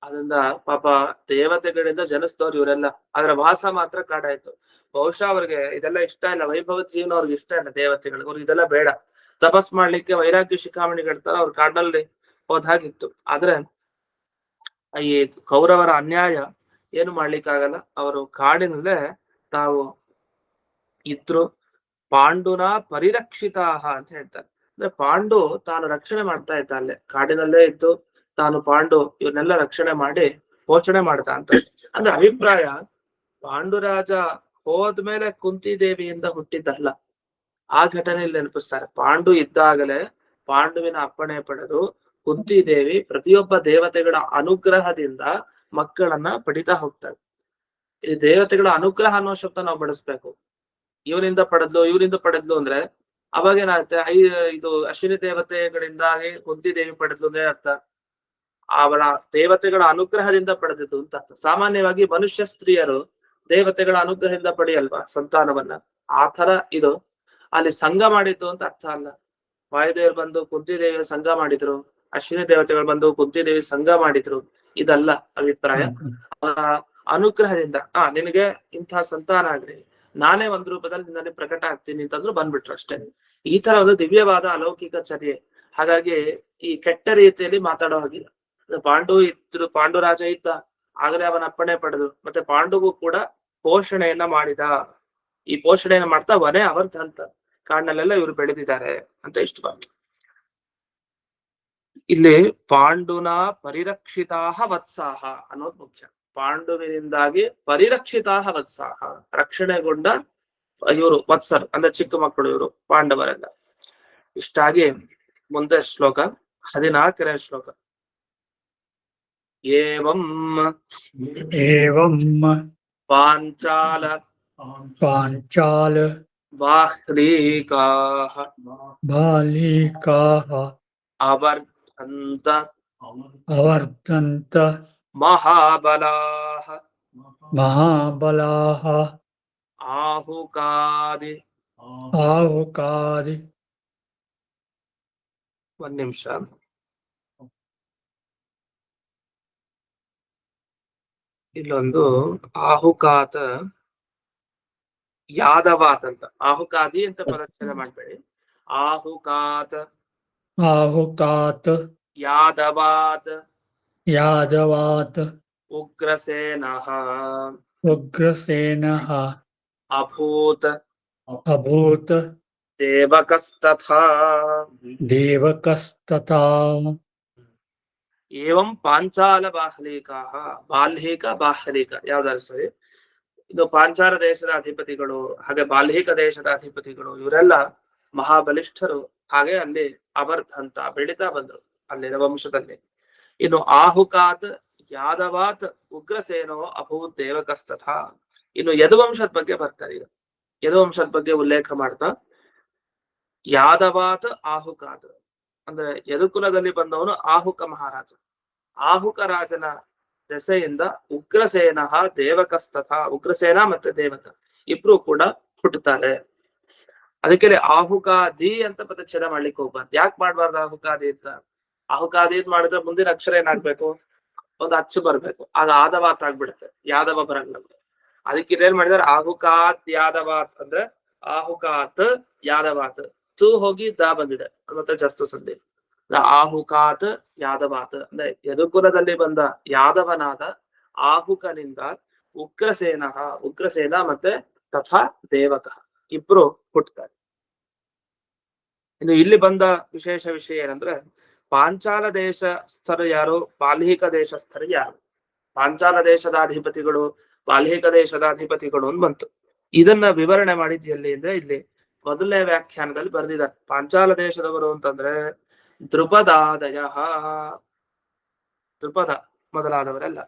ಅದರಿಂದ ಪಾಪ ದೇವತೆಗಳಿಂದ ಜನಿಸಿದವ್ರು ಇವರೆಲ್ಲ. ಆದ್ರೆ ವಾಸ ಮಾತ್ರ ಕಾಡಾಯ್ತು. ಬಹುಶಃ ಅವ್ರಿಗೆ ಇದೆಲ್ಲ ಇಷ್ಟ ಇಲ್ಲ. ವೈಭವದ ಜೀವನ ಅವ್ರಿಗೆ ಇಷ್ಟ ಇಲ್ಲ. ದೇವತೆಗಳಿಗೆ ಅವ್ರಿಗೆ ಇದೆಲ್ಲ ಬೇಡ. ತಪಸ್ ಮಾಡ್ಲಿಕ್ಕೆ ವೈರಾಗ್ಯ ಶಿಖಾಮಣಿಗಿರ್ತಾರ ಅವ್ರು ಕಾಡಲ್ಲಿ ಹೋದ್ ಹಾಗಿತ್ತು. ಆದ್ರೆ ಈ ಕೌರವರ ಅನ್ಯಾಯ ಏನು ಮಾಡ್ಲಿಕ್ಕಾಗಲ್ಲ. ಅವರು ಕಾಡಿನಲ್ಲೇ ತಾವು ಇದ್ರು. ಪಾಂಡುನ ಪರಿರಕ್ಷಿತಾಹ ಅಂತ ಹೇಳ್ತಾರೆ. ಅಂದ್ರೆ ಪಾಂಡು ತಾನು ರಕ್ಷಣೆ ಮಾಡ್ತಾ ಇದ್ದ. ಅಲ್ಲೇ ಕಾಡಿನಲ್ಲೇ ಇದ್ದು ತಾನು ಪಾಂಡು ಇವನ್ನೆಲ್ಲ ರಕ್ಷಣೆ ಮಾಡಿ ಪೋಷಣೆ ಮಾಡ್ತಾ ಅಂತ. ಅಂದ್ರೆ ಅಭಿಪ್ರಾಯ, ಪಾಂಡುರಾಜ ಹೋದ್ಮೇಲೆ ಕುಂತಿ ದೇವಿಯಿಂದ ಹುಟ್ಟಿದ್ದಲ್ಲ. ಆ ಘಟನೆಯಲ್ಲಿ ನೆನಪಿಸ್ತಾರೆ. ಪಾಂಡು ಇದ್ದಾಗಲೇ ಪಾಂಡುವಿನ ಅಪ್ಪಣೆ ಪಡೆದು ಕುಂತಿ ದೇವಿ ಪ್ರತಿಯೊಬ್ಬ ದೇವತೆಗಳ ಅನುಗ್ರಹದಿಂದ ಮಕ್ಕಳನ್ನ ಪಡಿತಾ ಹೋಗ್ತಾರೆ. ಈ ದೇವತೆಗಳ ಅನುಗ್ರಹ ಅನ್ನೋ ಶಬ್ದ ನಾವು ಬಳಸ್ಬೇಕು. ಇವರಿಂದ ಪಡೆದ್ಲು ಅಂದ್ರೆ ಅವಾಗ ಏನಾಗುತ್ತೆ? ಇದು ಅಶ್ವಿನಿ ದೇವತೆಗಳಿಂದಾಗಿ ಕುಂತಿ ದೇವಿ ಪಡೆದ್ಲು ಅಂದ್ರೆ ಅರ್ಥ ಅವಳ ದೇವತೆಗಳ ಅನುಗ್ರಹದಿಂದ ಪಡೆದಿದ್ದು ಅಂತ ಅರ್ಥ. ಸಾಮಾನ್ಯವಾಗಿ ಮನುಷ್ಯ ಸ್ತ್ರೀಯರು ದೇವತೆಗಳ ಅನುಗ್ರಹದಿಂದ ಪಡೆಯಲ್ವಾ ಸಂತಾನವನ್ನ? ಆ ತರ ಇದು ಅಲ್ಲಿ ಸಂಘ ಮಾಡಿದ್ದು ಅಂತ ಅರ್ಥ ಅಲ್ಲ. ವಾಯುದೇವರು ಬಂದು ಕುಂತಿ ದೇವಿಯ ಸಂಘ ಮಾಡಿದ್ರು, ಅಶ್ವಿನಿ ದೇವತೆಗಳು ಬಂದು ಕುಂತಿ ದೇವಿ ಸಂಘ ಮಾಡಿದ್ರು, ಇದಲ್ಲ ಅಭಿಪ್ರಾಯ. ಅನುಗ್ರಹದಿಂದ ನಿನಗೆ ಇಂತಹ ಸಂತಾನ ಆಗ್ಲಿ, ನಾನೇ ಒಂದ್ ರೂಪದಲ್ಲಿ ನಿನ್ನಲ್ಲಿ ಪ್ರಕಟ ಆಗ್ತೀನಿ ಅಂತಂದ್ರು ಬಂದ್ಬಿಟ್ರು ಅಷ್ಟೇ. ಈ ತರ ಒಂದು ದಿವ್ಯವಾದ ಅಲೌಕಿಕ ಚರ್ಯೆ. ಹಾಗಾಗಿ ಈ ಕೆಟ್ಟ ರೀತಿಯಲ್ಲಿ ಮಾತಾಡೋ ಹಾಗಿಲ್ಲ. ಪಾಂಡುರಾಜ ಇದ್ದ, ಆಗಲೇ ಅವನ ಅಪ್ಪಣೆ ಪಡೆದು ಮತ್ತೆ ಪಾಂಡುಗೂ ಕೂಡ ಪೋಷಣೆಯನ್ನ ಮಾಡಿದ. ಈ ಪೋಷಣೆಯನ್ನ ಮಾಡ್ತಾ ವನೇ ಅವರ್ಧಂತ, ಕಾಡಿನಲ್ಲೆಲ್ಲ ಇವರು ಬೆಳೆದಿದ್ದಾರೆ ಅಂತ ಇಷ್ಟು ಬಂತು. ಇಲ್ಲಿ ಪಾಂಡುನ ಪರಿರಕ್ಷಿತಾಹ ವತ್ಸಾಹ ಅನ್ನೋದು ಮುಖ್ಯ. ಪಾಂಡುವಿನಿಂದಾಗಿ ಪರಿರಕ್ಷಿತಾಹ ವತ್ಸಾಹ, ರಕ್ಷಣೆಗೊಂಡ ಇವರು ವತ್ಸರು ಅಂದ್ರೆ ಚಿಕ್ಕ ಮಕ್ಕಳು ಇವರು ಪಾಂಡವರೆಲ್ಲ. ಇಷ್ಟಾಗಿ ಮುಂದೆ ಶ್ಲೋಕ 14ನೇ ಶ್ಲೋಕ. ಏವಂ ಪಾಂಚಾಲ ಬಾಹ್ಲೀಕಾಃ ಅವರ್ಧಂತ ಮಹಾಬಲಾಃ ಆಹುಕಾದಿ. ಒಂದ್ ನಿಮಿಷ. ಇಲ್ಲೊಂದು ಆಹುಕಾತ ಯಾದವಾತ್ ಅಂತ, ಆಹುಕಾದಿ ಅಂತ ಪದಚ್ಛೇದ ಮಾಡ್ಬೇಡಿ. ಆಹುಕಾತ್ ಆಹುಕಾತ್ ಯಾದವಾತ್ ಯಾದವಾತ್ ಉಗ್ರಸೇನಃ ಉಗ್ರಸೇನಃ ಅಭೂತ್ ಅಭೂತ್ ದೇವಕಸ್ತಥಾ. ದೇವಕಸ್ತಥಾ. ಏವಂ ಪಾಂಚಾಲ ಬಾಹ್ಲೀಕಾಃ, ಬಾಲ್ಹೀಕ ಬಾಹ್ಲೀಕ ಯಾವ್ದಾದ್ರು ಸರಿ. ಇದು ಪಾಂಚಾಲ ದೇಶದ ಅಧಿಪತಿಗಳು, ಹಾಗೆ ಬಾಲ್ಹೀಕ ದೇಶದ ಅಧಿಪತಿಗಳು, ಇವರೆಲ್ಲ ಮಹಾಬಲಿಷ್ಠರು. ಹಾಗೆ ಅಲ್ಲಿ ಅವರ್ಧಂತ ಬೆಳೀತಾ ಬಂದ್ರು ಅಲ್ಲಿನ ವಂಶದಲ್ಲಿ. ಇನ್ನು ಆಹುಕಾತ್ ಯಾದವಾತ್ ಉಗ್ರಸೇನೋ ಅಭೂತ್ ದೇವಕಸ್ತಥಾ. ಇನ್ನು ಯದುವಂಶದ ಬಗ್ಗೆ ಬರ್ತಾರೆ. ಈಗ ಯದುವಂಶದ ಬಗ್ಗೆ ಉಲ್ಲೇಖ ಮಾಡ್ತಾ, ಯಾದವಾತ್ ಆಹುಕಾತ್ ಅಂದ್ರೆ ಯದುಕುಲದಲ್ಲಿ ಬಂದವನು ಆಹುಕ ಮಹಾರಾಜ. ಆಹುಕ ರಾಜನ ದೆಸೆಯಿಂದ ಉಗ್ರಸೇನ ದೇವಕಸ್ತಥ, ಉಗ್ರಸೇನ ಮತ್ತೆ ದೇವಕ ಇಬ್ರು ಕೂಡ ಹುಟ್ಟುತ್ತಾರೆ. ಅದಕ್ಕೆ ಆಹುಕಾದಿ ಅಂತ ಪದಚ್ಛೇದ ಮಾಡ್ಲಿಕ್ಕೆ ಹೋಗ್ಬಾರ್ದು. ಯಾಕೆ ಮಾಡ್ಬಾರ್ದು ಆಹುಕಾದಿ ಅಂತ? ಆಹುಕಾದಿ ಅಂತ ಮಾಡಿದ್ರೆ ಮುಂದಿನ ಅಕ್ಷರ ಏನಾಗ್ಬೇಕು? ಒಂದು ಅಚ್ಚು ಬರ್ಬೇಕು, ಆಗ ಆದವಾತ್ ಆಗ್ಬಿಡುತ್ತೆ, ಯಾದವ ಬರಂಗ. ಅದಕ್ಕೆ ಇದೇನ್ ಮಾಡಿದಾರೆ, ಆಹುಕಾತ್ ಯಾದವಾತ್ ಅಂದ್ರೆ ಆಹುಕಾತ್ ಯಾದವಾತ್, ತು ಹೋಗಿ ದ ಬಂದಿದೆ ಮತ್ತೆ ಜಸ್ತು ಸಂಧಿ. ಆಹುಕಾತ್ ಯಾದವಾತ್ ಅಂದ್ರೆ ಯದುಕುಲದಲ್ಲಿ ಬಂದ ಯಾದವನಾದ ಆಹುಕನಿಂದ ಉಗ್ರಸೇನ, ಉಗ್ರಸೇನ ಮತ್ತೆ ತಥಾ ದೇವಕ ಇಬ್ರು ಹುಟ್ಟುತ್ತಾರೆ. ಇನ್ನು ಇಲ್ಲಿ ಬಂದ ವಿಶೇಷ ವಿಷಯ ಏನಂದ್ರೆ, ಪಾಂಚಾಲ ದೇಶಸ್ಥರು ಯಾರು, ಬಾಲ್ಹಿಕ ದೇಶಸ್ಥರು ಯಾರು? ಪಾಂಚಾಲ ದೇಶದ ಅಧಿಪತಿಗಳು, ಬಾಲ್ಹಿಕ ದೇಶದ ಅಧಿಪತಿಗಳು ಅಂತ ಬಂತು. ಇದನ್ನ ವಿವರಣೆ ಮಾಡಿದ್ದು ಎಲ್ಲಿ ಅಂದ್ರೆ, ಇಲ್ಲಿ ಮೊದಲನೇ ವ್ಯಾಖ್ಯಾನದಲ್ಲಿ ಬರೆದಿದ್ದಾರೆ. ಪಾಂಚಾಲ ದೇಶದವರು ಅಂತಂದ್ರೆ ದ್ರುಪದಾದಯ, ದ್ರುಪದ ಮೊದಲಾದವರೆಲ್ಲ.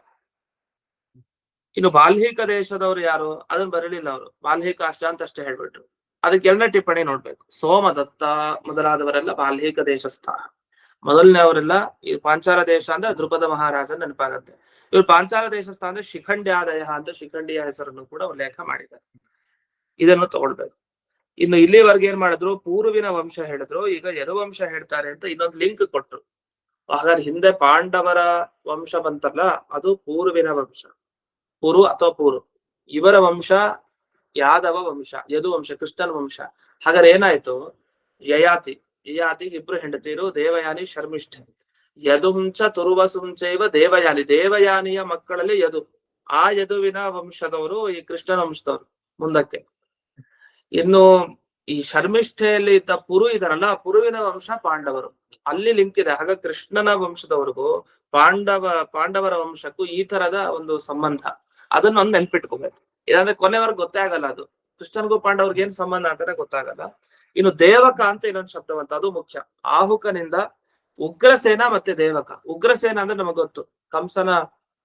ಇನ್ನು ಬಾಲ್ಹಿಕ ದೇಶದವರು ಯಾರು ಅದನ್ನ ಬರಲಿಲ್ಲ ಅವರು, ಬಾಲ್ಹಿಕ ಅಂತ ಅಷ್ಟೇ ಹೇಳ್ಬಿಟ್ರು. ಅದಕ್ಕೆ ಎರಡನೇ ಟಿಪ್ಪಣಿ ನೋಡ್ಬೇಕು. ಸೋಮದತ್ತ ಮೊದಲಾದವರೆಲ್ಲ ಬಾಲ್ಹಿಕ ದೇಶಸ್ಥ. ಮೊದಲನೇವರೆಲ್ಲ ಈ ಪಾಂಚಾಲ ದೇಶ ಅಂದ್ರೆ ದ್ರುಪದ ಮಹಾರಾಜ ನೆನಪಾಗತ್ತೆ. ಇವ್ರು ಪಾಂಚಾಲ ದೇಶಸ್ಥ ಅಂದ್ರೆ ಶಿಖಂಡ್ಯಾದಯ ಅಂತ ಶಿಖಂಡಿಯ ಹೆಸರನ್ನು ಕೂಡ ಉಲ್ಲೇಖ ಮಾಡಿದ್ದಾರೆ. ಇದನ್ನು ತಗೊಳ್ಬೇಕು. ಇನ್ನು ಇಲ್ಲಿವರೆಗೆ ಏನ್ ಮಾಡಿದ್ರು, ಪೂರ್ವಿನ ವಂಶ ಹೇಳಿದ್ರು, ಈಗ ಯದುವಂಶ ಹೇಳ್ತಾರೆ ಅಂತ ಇನ್ನೊಂದು ಲಿಂಕ್ ಕೊಟ್ರು. ಹಾಗಾದ್ರೆ ಹಿಂದೆ ಪಾಂಡವರ ವಂಶ ಬಂತಲ್ಲ, ಅದು ಪೂರ್ವಿನ ವಂಶ, ಪುರು ಅಥವಾ ಪೂರು. ಇವರ ವಂಶ ಯಾದವ ವಂಶ, ಯದುವಂಶ ಕೃಷ್ಣನ ವಂಶ. ಹಾಗಾದ್ರೆ ಏನಾಯ್ತು, ಯಯಾತಿಗೆ ಇಬ್ರು ಹೆಂಡತಿರು, ದೇವಯಾನಿ ಶರ್ಮಿಷ್ಠ. ಯದುಂಚ ತುರುವಸುಂಚೈವ ದೇವಯಾನಿ, ದೇವಯಾನಿಯ ಮಕ್ಕಳಲ್ಲಿ ಯದು, ಆ ಯದುವಿನ ವಂಶದವರು ಈ ಕೃಷ್ಣನ ವಂಶದವರು ಮುಂದಕ್ಕೆ. ಇನ್ನು ಈ ಶರ್ಮಿಷ್ಠೆಯಲ್ಲಿ ಇದ್ದ ಪುರು ಇದರಲ್ಲ, ಪುರುವಿನ ವಂಶ ಪಾಂಡವರು, ಅಲ್ಲಿ ಲಿಂಕ್ ಇದೆ. ಹಾಗ ಕೃಷ್ಣನ ವಂಶದವರೆಗೂ ಪಾಂಡವರ ವಂಶಕ್ಕೂ ಈ ತರದ ಒಂದು ಸಂಬಂಧ, ಅದನ್ನ ಒಂದು ನೆನ್ಪಿಟ್ಕೋಬೇಕು. ಇಲ್ಲಾಂದ್ರೆ ಕೊನೆವರೆಗೆ ಗೊತ್ತೇ ಆಗಲ್ಲ ಅದು, ಕೃಷ್ಣನ್ಗೂ ಪಾಂಡವ್ರಿಗೆ ಏನ್ ಸಂಬಂಧ ಅಂತಾನೆ ಗೊತ್ತಾಗಲ್ಲ. ಇನ್ನು ದೇವಕ ಅಂತ ಇನ್ನೊಂದು ಶಬ್ದವಂತ, ಅದು ಮುಖ್ಯ. ಆಹುಕನಿಂದ ಉಗ್ರಸೇನ ಮತ್ತೆ ದೇವಕ. ಉಗ್ರಸೇನ ಅಂದ್ರೆ ನಮಗ್ ಗೊತ್ತು, ಕಂಸನ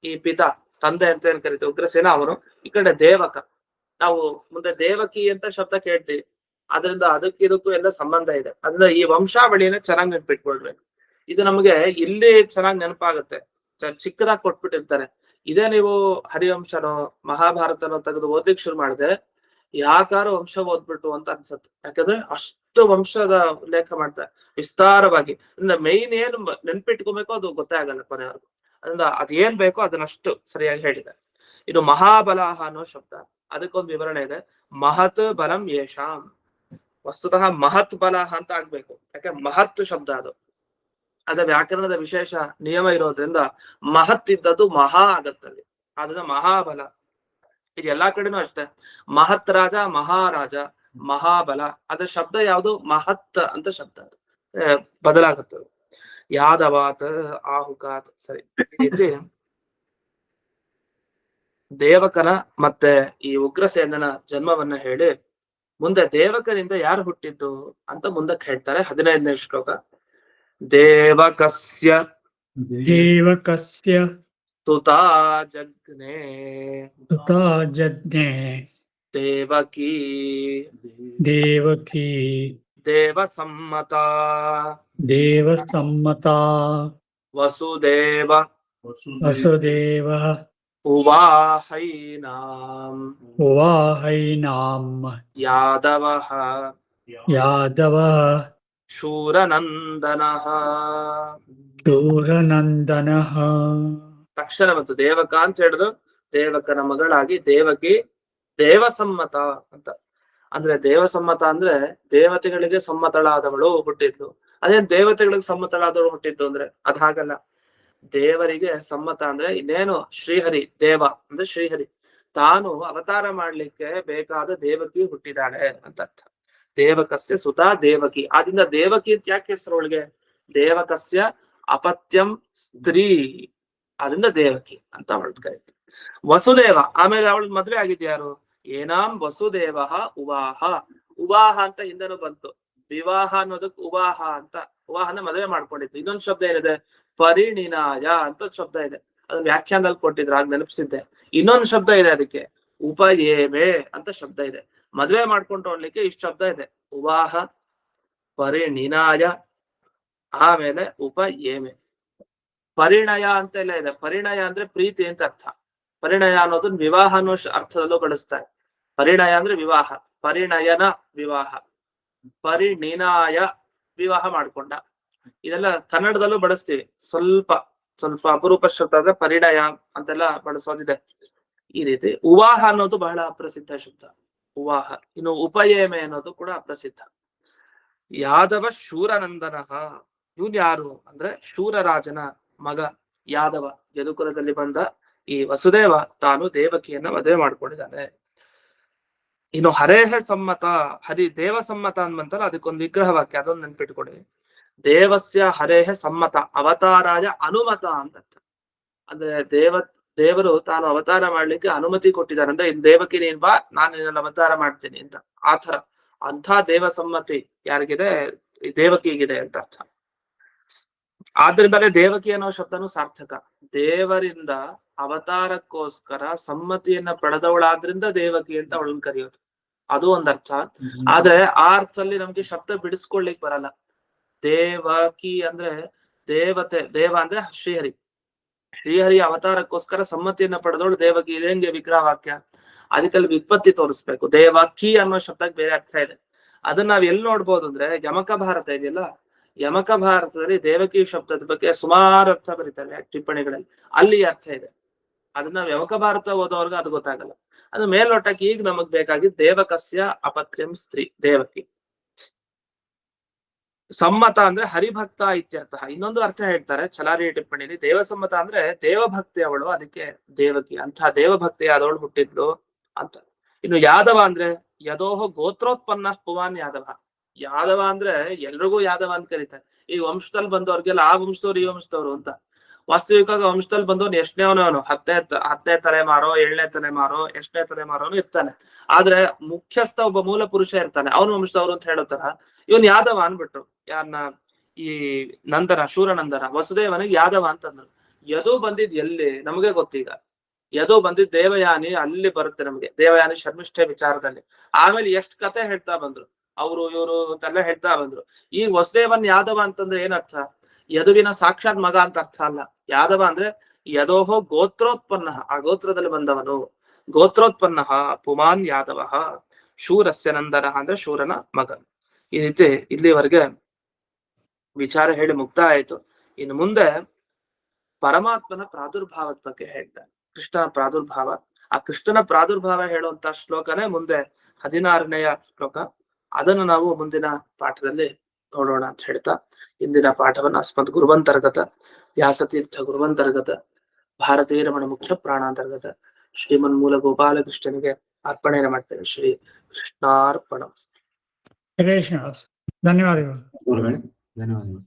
ಈ ಪಿತಾ, ತಂದೆ ಅಂತ ಏನ್ ಕರಿತೀವಿ, ಉಗ್ರಸೇನ ಅವನು. ಈ ಕಡೆ ದೇವಕ, ನಾವು ಮುಂದೆ ದೇವಕಿ ಅಂತ ಶಬ್ದ ಕೇಳ್ತೀವಿ, ಅದರಿಂದ ಇದಕ್ಕೂ ಎಲ್ಲ ಸಂಬಂಧ ಇದೆ. ಅದರಿಂದ ಈ ವಂಶಾವಳಿನ ಚೆನ್ನಾಗಿ ನೆನ್ಪಿಟ್ಕೊಳ್ಬೇಕು. ಇದು ನಮ್ಗೆ ಇಲ್ಲಿ ಚೆನ್ನಾಗಿ ನೆನಪಾಗುತ್ತೆ, ಚಿಕ್ಕದಾಗಿ ಕೊಟ್ಬಿಟ್ಟಿರ್ತಾರೆ. ಇದೇ ನೀವು ಹರಿವಂಶನೋ ಮಹಾಭಾರತನೋ ತೆಗೆದು ಓದ್ಲಿಕ್ಕೆ ಶುರು ಮಾಡಿದೆ, ಯಾಕಾರ ವಂಶ ಓದ್ಬಿಟ್ಟು ಅಂತ ಅನ್ಸತ್ತೆ. ಯಾಕಂದ್ರೆ ಅಷ್ಟು ವಂಶದ ಉಲ್ಲೇಖ ಮಾಡ್ತಾರೆ ವಿಸ್ತಾರವಾಗಿ. ಅಂದ್ರೆ ಮೈನ್ ಏನು ನೆನ್ಪಿಟ್ಕೋಬೇಕು ಅದು ಗೊತ್ತೇ ಆಗಲ್ಲ ಕೊನೆವರೆಗೂ. ಅದರಿಂದ ಅದೇನ್ ಬೇಕೋ ಅದನ್ನಷ್ಟು ಸರಿಯಾಗಿ ಹೇಳಿದೆ. ಇನ್ನು ಮಹಾಬಲಾಹ ಅನ್ನೋ ಶಬ್ದ, ಅದಕ್ಕೊಂದು ವಿವರಣೆ ಇದೆ. ಮಹತ್ ಬಲಂ ಯೇಷಾಂ, ವಸ್ತುತಃ ಮಹತ್ ಬಲ ಅಂತ ಆಗ್ಬೇಕು. ಯಾಕೆ ಮಹತ್ ಶಬ್ದ ಅದು, ಅದ ವ್ಯಾಕರಣದ ವಿಶೇಷ ನಿಯಮ ಇರೋದ್ರಿಂದ ಮಹತ್ ಇದ್ದದ್ದು ಮಹಾ ಆಗತ್ತಲ್ಲಿ, ಅದನ್ನ ಮಹಾಬಲ. ಇದು ಎಲ್ಲಾ ಕಡೆನೂ ಅಷ್ಟೇ, ಮಹತ್ ರಾಜ, ಮಹಾರಾಜ, ಮಹಾಬಲ. ಅದ್ರ ಶಬ್ದ ಯಾವುದು, ಮಹತ್ ಅಂತ ಶಬ್ದ ಬದಲಾಗುತ್ತದೆ. ಯಾದವಾತ್ ಆಹುಕಾತ್. ಸರಿ, ಇಲ್ಲಿ ದೇವಕನ ಮತ್ತೆ ಈ ಉಗ್ರಸೇನನ ಜನ್ಮವನ್ನ ಹೇಳಿ, ಮುಂದೆ ದೇವಕನಿಂದ ಯಾರು ಹುಟ್ಟಿದ್ದು ಅಂತ ಮುಂದಕ್ಕೆ ಹೇಳ್ತಾರೆ. 15ನೇ ಶ್ಲೋಕ. ದೇವಕಸ್ಯ ಸುತಾ ಜಗ್ನೆ ದೇವಕೀ ದೇವಸಮ್ಮತಾ ವಸುದೇವ ಉವಾಹೈನಾಂ ಯಾದವಃ ಶೂರನಂದನಃ. ತಕ್ಷಣ ಮತ್ತು ದೇವಕ ಅಂತ ಹೇಳಿದ್ರು, ದೇವಕನ ಮಗಳಾಗಿ ದೇವಕಿ ದೇವಸಮ್ಮತ ಅಂತ. ಅಂದ್ರೆ ದೇವಸಮ್ಮತ ಅಂದ್ರೆ ದೇವತೆಗಳಿಗೆ ಸಮ್ಮತಳಾದವಳು ಹುಟ್ಟಿದ್ಲು. ಅದೇನ್ ದೇವತೆಗಳಿಗೆ ಸಮ್ಮತಳಾದವಳು ಹುಟ್ಟಿದ್ದು ಅಂದ್ರೆ ಅದ್ ಹಾಗಲ್ಲ. ದೇವರಿಗೆ ಸಮ್ಮತ ಅಂದ್ರೆ ಇನ್ನೇನು ಶ್ರೀಹರಿ ದೇವ ಅಂದ್ರೆ ಶ್ರೀಹರಿ ತಾನು ಅವತಾರ ಮಾಡ್ಲಿಕ್ಕೆ ಬೇಕಾದ ದೇವಕಿ ಹುಟ್ಟಿದಾಳೆ ಅಂತ ಅರ್ಥ. ದೇವಕಸ್ಯ ಸುತಾ ದೇವಕಿ, ಆದ್ರಿಂದ ದೇವಕಿ ಅಂತ ಯಾಕೆ ಹೆಸರು ಅವಳಿಗೆ? ದೇವಕಸ್ಯ ಅಪತ್ಯಂ ಸ್ತ್ರೀ, ಅದರಿಂದ ದೇವಕಿ ಅಂತ ಅವಳು ಕರೀತು. ವಸುದೇವ, ಆಮೇಲೆ ಅವಳು ಮದ್ವೆ ಆಗಿದ್ಯಾರು? ಏನಾಂ ವಸುದೇವ ಉವಾಹ. ಉವಾಹ ಅಂತ ಹಿಂದೆನೂ ಬಂತು. ವಿವಾಹ ಅನ್ನೋದಕ್ಕೆ ಉವಾಹ ಅಂತ, ಉವಾಹನ ಮದುವೆ ಮಾಡ್ಕೊಂಡಿತ್ತು. ಇನ್ನೊಂದು ಶಬ್ದ ಏನಿದೆ? ಪರಿಣಿನಾಯ ಅಂತ ಶಬ್ದ ಇದೆ, ಅದನ್ನ ವ್ಯಾಖ್ಯಾನದಲ್ಲಿ ಕೊಟ್ಟಿದ್ರು, ಆಗ ನೆನಪಿಸಿದ್ದೆ. ಇನ್ನೊಂದು ಶಬ್ದ ಇದೆ ಅದಕ್ಕೆ, ಉಪಯೇಮೆ ಅಂತ ಶಬ್ದ ಇದೆ. ಮದ್ವೆ ಮಾಡ್ಕೊಂಡು ಹೋಗ್ಲಿಕ್ಕೆ ಇಷ್ಟು ಶಬ್ದ ಇದೆ, ಉವಾಹ, ಪರಿಣಿನಾಯ, ಆಮೇಲೆ ಉಪಯೇಮೆ. ಪರಿಣಯ ಅಂತ ಎಲ್ಲ ಇದೆ. ಪರಿಣಯ ಅಂದ್ರೆ ಪ್ರೀತಿ ಅಂತ ಅರ್ಥ. ಪರಿಣಯ ಅನ್ನೋದನ್ನ ವಿವಾಹ ಅನ್ನೋ ಅರ್ಥದಲ್ಲೂ ಬಳಸ್ತಾರೆ. ಪರಿಣಯ ಅಂದ್ರೆ ವಿವಾಹ, ಪರಿಣಯನ ವಿವಾಹ, ಪರಿಣಿನಾಯ ವಿವಾಹ ಮಾಡ್ಕೊಂಡ. ಇದೆಲ್ಲ ಕನ್ನಡದಲ್ಲೂ ಬಳಸ್ತೀವಿ, ಸ್ವಲ್ಪ ಸ್ವಲ್ಪ ಅಪರೂಪ ಶಬ್ದ ಆದ್ರೆ ಪರಿಣಯ ಅಂತೆಲ್ಲ ಬಳಸೋದಿದೆ. ಈ ರೀತಿ ಉವಾಹ ಅನ್ನೋದು ಬಹಳ ಅಪ್ರಸಿದ್ಧ ಶಬ್ದ, ಉವಾಹ. ಇನ್ನು ಉಪಯೇಮೆ ಅನ್ನೋದು ಕೂಡ ಅಪ್ರಸಿದ್ಧ. ಯಾದವ ಶೂರನಂದನ, ಇವನ್ ಯಾರು ಅಂದ್ರೆ ಶೂರರಾಜನ ಮಗ ಯಾದವ. ಯದುಕುಲದಲ್ಲಿ ಬಂದ ಈ ವಸುದೇವ ತಾನು ದೇವಕಿಯನ್ನ ಮದುವೆ ಮಾಡ್ಕೊಂಡಿದ್ದಾನೆ. ಇನ್ನು ಹರೇಹ ಸಮ್ಮತ, ಹರಿ ದೇವ ಸಮ್ಮತ ಅನ್ಬಂತಲ್ಲ, ಅದಕ್ಕೊಂದು ವಿಗ್ರಹ ವಾಕ್ಯ, ಅದೊಂದು ನೆನ್ಪಿಟ್ಕೊಡಿ. ದೇವಸ್ಯ ಹರೇಹ ಸಮ್ಮತ ಅವತಾರಾಯ ಅನುಮತ ಅಂತ. ಅಂದ್ರೆ ದೇವರು ತಾನು ಅವತಾರ ಮಾಡ್ಲಿಕ್ಕೆ ಅನುಮತಿ ಕೊಟ್ಟಿದ್ದಾರೆ. ಅಂದ್ರೆ ಇನ್ ದೇವಕಿ ನೀನ್ ಬಾ, ನಾನು ನಿನ್ನ ಅವತಾರ ಮಾಡ್ತೀನಿ ಅಂತ. ಆತರ ಅಂಥ ದೇವ ಸಮ್ಮತಿ ಯಾರಿಗಿದೆ? ದೇವಕಿಗಿದೆ ಅಂತ ಅರ್ಥ. ಆದ್ರಿಂದಲೇ ದೇವಕಿ ಅನ್ನೋ ಶಬ್ದನು ಸಾರ್ಥಕ. ದೇವರಿಂದ ಅವತಾರಕ್ಕೋಸ್ಕರ ಸಮ್ಮತಿಯನ್ನ ಪಡೆದವಳಾದ್ರಿಂದ ದೇವಕಿ ಅಂತ ಅವಳನ್ನ ಕರೆಯೋದು, ಅದು ಒಂದರ್ಥ. ಆದ್ರೆ ಆ ಅರ್ಥದಲ್ಲಿ ನಮ್ಗೆ ಶಬ್ದ ಬಿಡಿಸ್ಕೊಳ್ಲಿಕ್ ಬರಲ್ಲ. ದೇವಕಿ ಅಂದ್ರೆ ದೇವತೆ, ದೇವ ಅಂದ್ರೆ ಶ್ರೀಹರಿ, ಶ್ರೀಹರಿ ಅವತಾರಕ್ಕೋಸ್ಕರ ಸಮ್ಮತಿಯನ್ನ ಪಡೆದವಳು ದೇವಕಿ. ಇದೇಂಗೆ ವಿಗ್ರಹ ವಾಕ್ಯ? ಅದಕ್ಕಲ್ಲಿ ವ್ಯುತ್ಪತ್ತಿ ತೋರಿಸ್ಬೇಕು. ದೇವಕಿ ಅನ್ನೋ ಶಬ್ದಕ್ಕೆ ಬೇರೆ ಅರ್ಥ ಇದೆ. ಅದನ್ನ ನಾವ್ ಎಲ್ಲಿ ನೋಡ್ಬೋದು ಅಂದ್ರೆ ಯಮಕ ಭಾರತ ಇದೆಯಲ್ಲ, ಯಮಕ ಭಾರತದಲ್ಲಿ ದೇವಕಿ ಶಬ್ದದ ಬಗ್ಗೆ ಸುಮಾರು ಅರ್ಥ ಬರೀತಾರೆ ಟಿಪ್ಪಣಿಗಳಲ್ಲಿ, ಅಲ್ಲಿ ಅರ್ಥ ಇದೆ. ಅದನ್ನ ಯಮಕ ಭಾರತ ಓದೋರ್ಗ ಅದು ಗೊತ್ತಾಗಲ್ಲ. ಅದು ಮೇಲ್ನೋಟಕ್ಕೆ ಈಗ ನಮಗ್ ಬೇಕಾಗಿದ್ದು ದೇವಕಸ್ಯ ಅಪತ್ಯಂ ಸ್ತ್ರೀ ದೇವಕಿ. ಸಮ್ಮತ ಅಂದ್ರೆ ಹರಿಭಕ್ತ ಇತ್ಯರ್ಥ. ಇನ್ನೊಂದು ಅರ್ಥ ಹೇಳ್ತಾರೆ ಛಲಾರಿ ಟಿಪ್ಪಣಿಲಿ, ದೇವಸಮ್ಮತ ಅಂದ್ರೆ ದೇವಭಕ್ತಿ ಅವಳು, ಅದಕ್ಕೆ ದೇವಕಿ. ಅಂತ ದೇವಭಕ್ತಿ ಆದವಳು ಹುಟ್ಟಿದ್ಲು ಅಂತ. ಇನ್ನು ಯಾದವ ಅಂದ್ರೆ ಯದೋಹ ಗೋತ್ರೋತ್ಪನ್ನ ಪುವಾನ್ ಯಾದವ. ಯಾದವ ಅಂದ್ರೆ ಎಲ್ರಿಗೂ ಯಾದವ ಅಂತ ಕರೀತಾರೆ. ಈ ವಂಶದಲ್ಲಿ ಬಂದವ್ರಿಗೆಲ್ಲ ಆ ವಂಶದವ್ರು ಈ ವಂಶದವ್ರು ಅಂತ. ವಾಸ್ತವಿಕವಾಗಿ ವಂಶದಲ್ಲಿ ಬಂದವನು ಎಷ್ಟನೇವನು, ಹತ್ತನೇ ತಲೆಮಾರೋ, 7ನೇ ತಲೆಮಾರೋ, ಎಷ್ಟನೇ ತಲೆಮಾರೋನು ಇರ್ತಾನೆ. ಆದ್ರೆ ಮುಖ್ಯಸ್ಥ ಒಬ್ಬ ಮೂಲ ಪುರುಷ ಇರ್ತಾನೆ, ಅವನು ವಂಶದವ್ರು ಅಂತ ಹೇಳೋತರ ಇವನ್ ಯಾದವ ಅನ್ಬಿಟ್ರು. ಯಾರನ್ನ? ಈ ನಂದನ, ಶೂರನಂದನ ವಸುದೇವನಿಗೆ ಯಾದವ ಅಂತಂದ್ರು. ಯದು ಬಂದಿದ್ ಎಲ್ಲಿ ನಮಗೆ ಗೊತ್ತೀಗ. ಯದು ಬಂದಿದ್ ದೇವಯಾನಿ, ಅಲ್ಲಿ ಬರುತ್ತೆ ನಮ್ಗೆ ದೇವಯಾನಿ ಶರ್ಮಿಷ್ಠೆ ವಿಚಾರದಲ್ಲಿ. ಆಮೇಲೆ ಎಷ್ಟ್ ಕತೆ ಹೇಳ್ತಾ ಬಂದ್ರು, ಅವರು ಇವರು ಅಂತೆಲ್ಲ ಹೇಳ್ತಾ ಬಂದ್ರು. ಈ ವಸುದೇವನ್ ಯಾದವ ಅಂತಂದ್ರೆ ಏನರ್ಥ? ಯದುವಿನ ಸಾಕ್ಷಾತ್ ಮಗ ಅಂತ ಅರ್ಥ ಅಲ್ಲ. ಯಾದವ ಅಂದ್ರೆ ಯದೋಹೋ ಗೋತ್ರೋತ್ಪನ್ನ, ಆ ಗೋತ್ರದಲ್ಲಿ ಬಂದವನು. ಗೋತ್ರೋತ್ಪನ್ನ ಪುಮಾನ್ ಯಾದವ, ಶೂರಸ್ಯ ನಂದನ ಅಂದ್ರೆ ಶೂರನ ಮಗ. ಈ ರೀತಿ ಇಲ್ಲಿವರೆಗೆ ವಿಚಾರ ಹೇಳಿ ಮುಕ್ತ ಆಯ್ತು. ಇನ್ನು ಮುಂದೆ ಪರಮಾತ್ಮನ ಪ್ರಾದುರ್ಭಾವದ ಬಗ್ಗೆ ಹೇಳ್ತಾರೆ, ಕೃಷ್ಣನ ಪ್ರಾದುರ್ಭಾವ. ಆ ಕೃಷ್ಣನ ಪ್ರಾದುರ್ಭಾವ ಹೇಳುವಂತ ಶ್ಲೋಕನೇ ಮುಂದೆ 16ನೆಯ ಶ್ಲೋಕ. ಅದನ್ನು ನಾವು ಮುಂದಿನ ಪಾಠದಲ್ಲಿ ನೋಡೋಣ ಅಂತ ಹೇಳ್ತಾ ಇಂದಿನ ಪಾಠವನ್ನು ಅಸ್ಮದ್ ಗುರುವಂತರ್ಗತ ವ್ಯಾಸತೀರ್ಥ ಗುರುವಂತರ್ಗತ ಭಾರತೀಯ ರಮಣ ಮುಖ್ಯ ಪ್ರಾಣಾಂತರ್ಗತ ಶ್ರೀಮನ್ ಮೂಲ ಗೋಪಾಲಕೃಷ್ಣನಿಗೆ ಅರ್ಪಣೆಯನ್ನು ಮಾಡ್ತೇನೆ. ಶ್ರೀ ಕೃಷ್ಣಾರ್ಪಣ. ಹರೇ ಶ್ರೀನಿವಾಸ. ಧನ್ಯವಾದಗಳು. ಧನ್ಯವಾದಗಳು.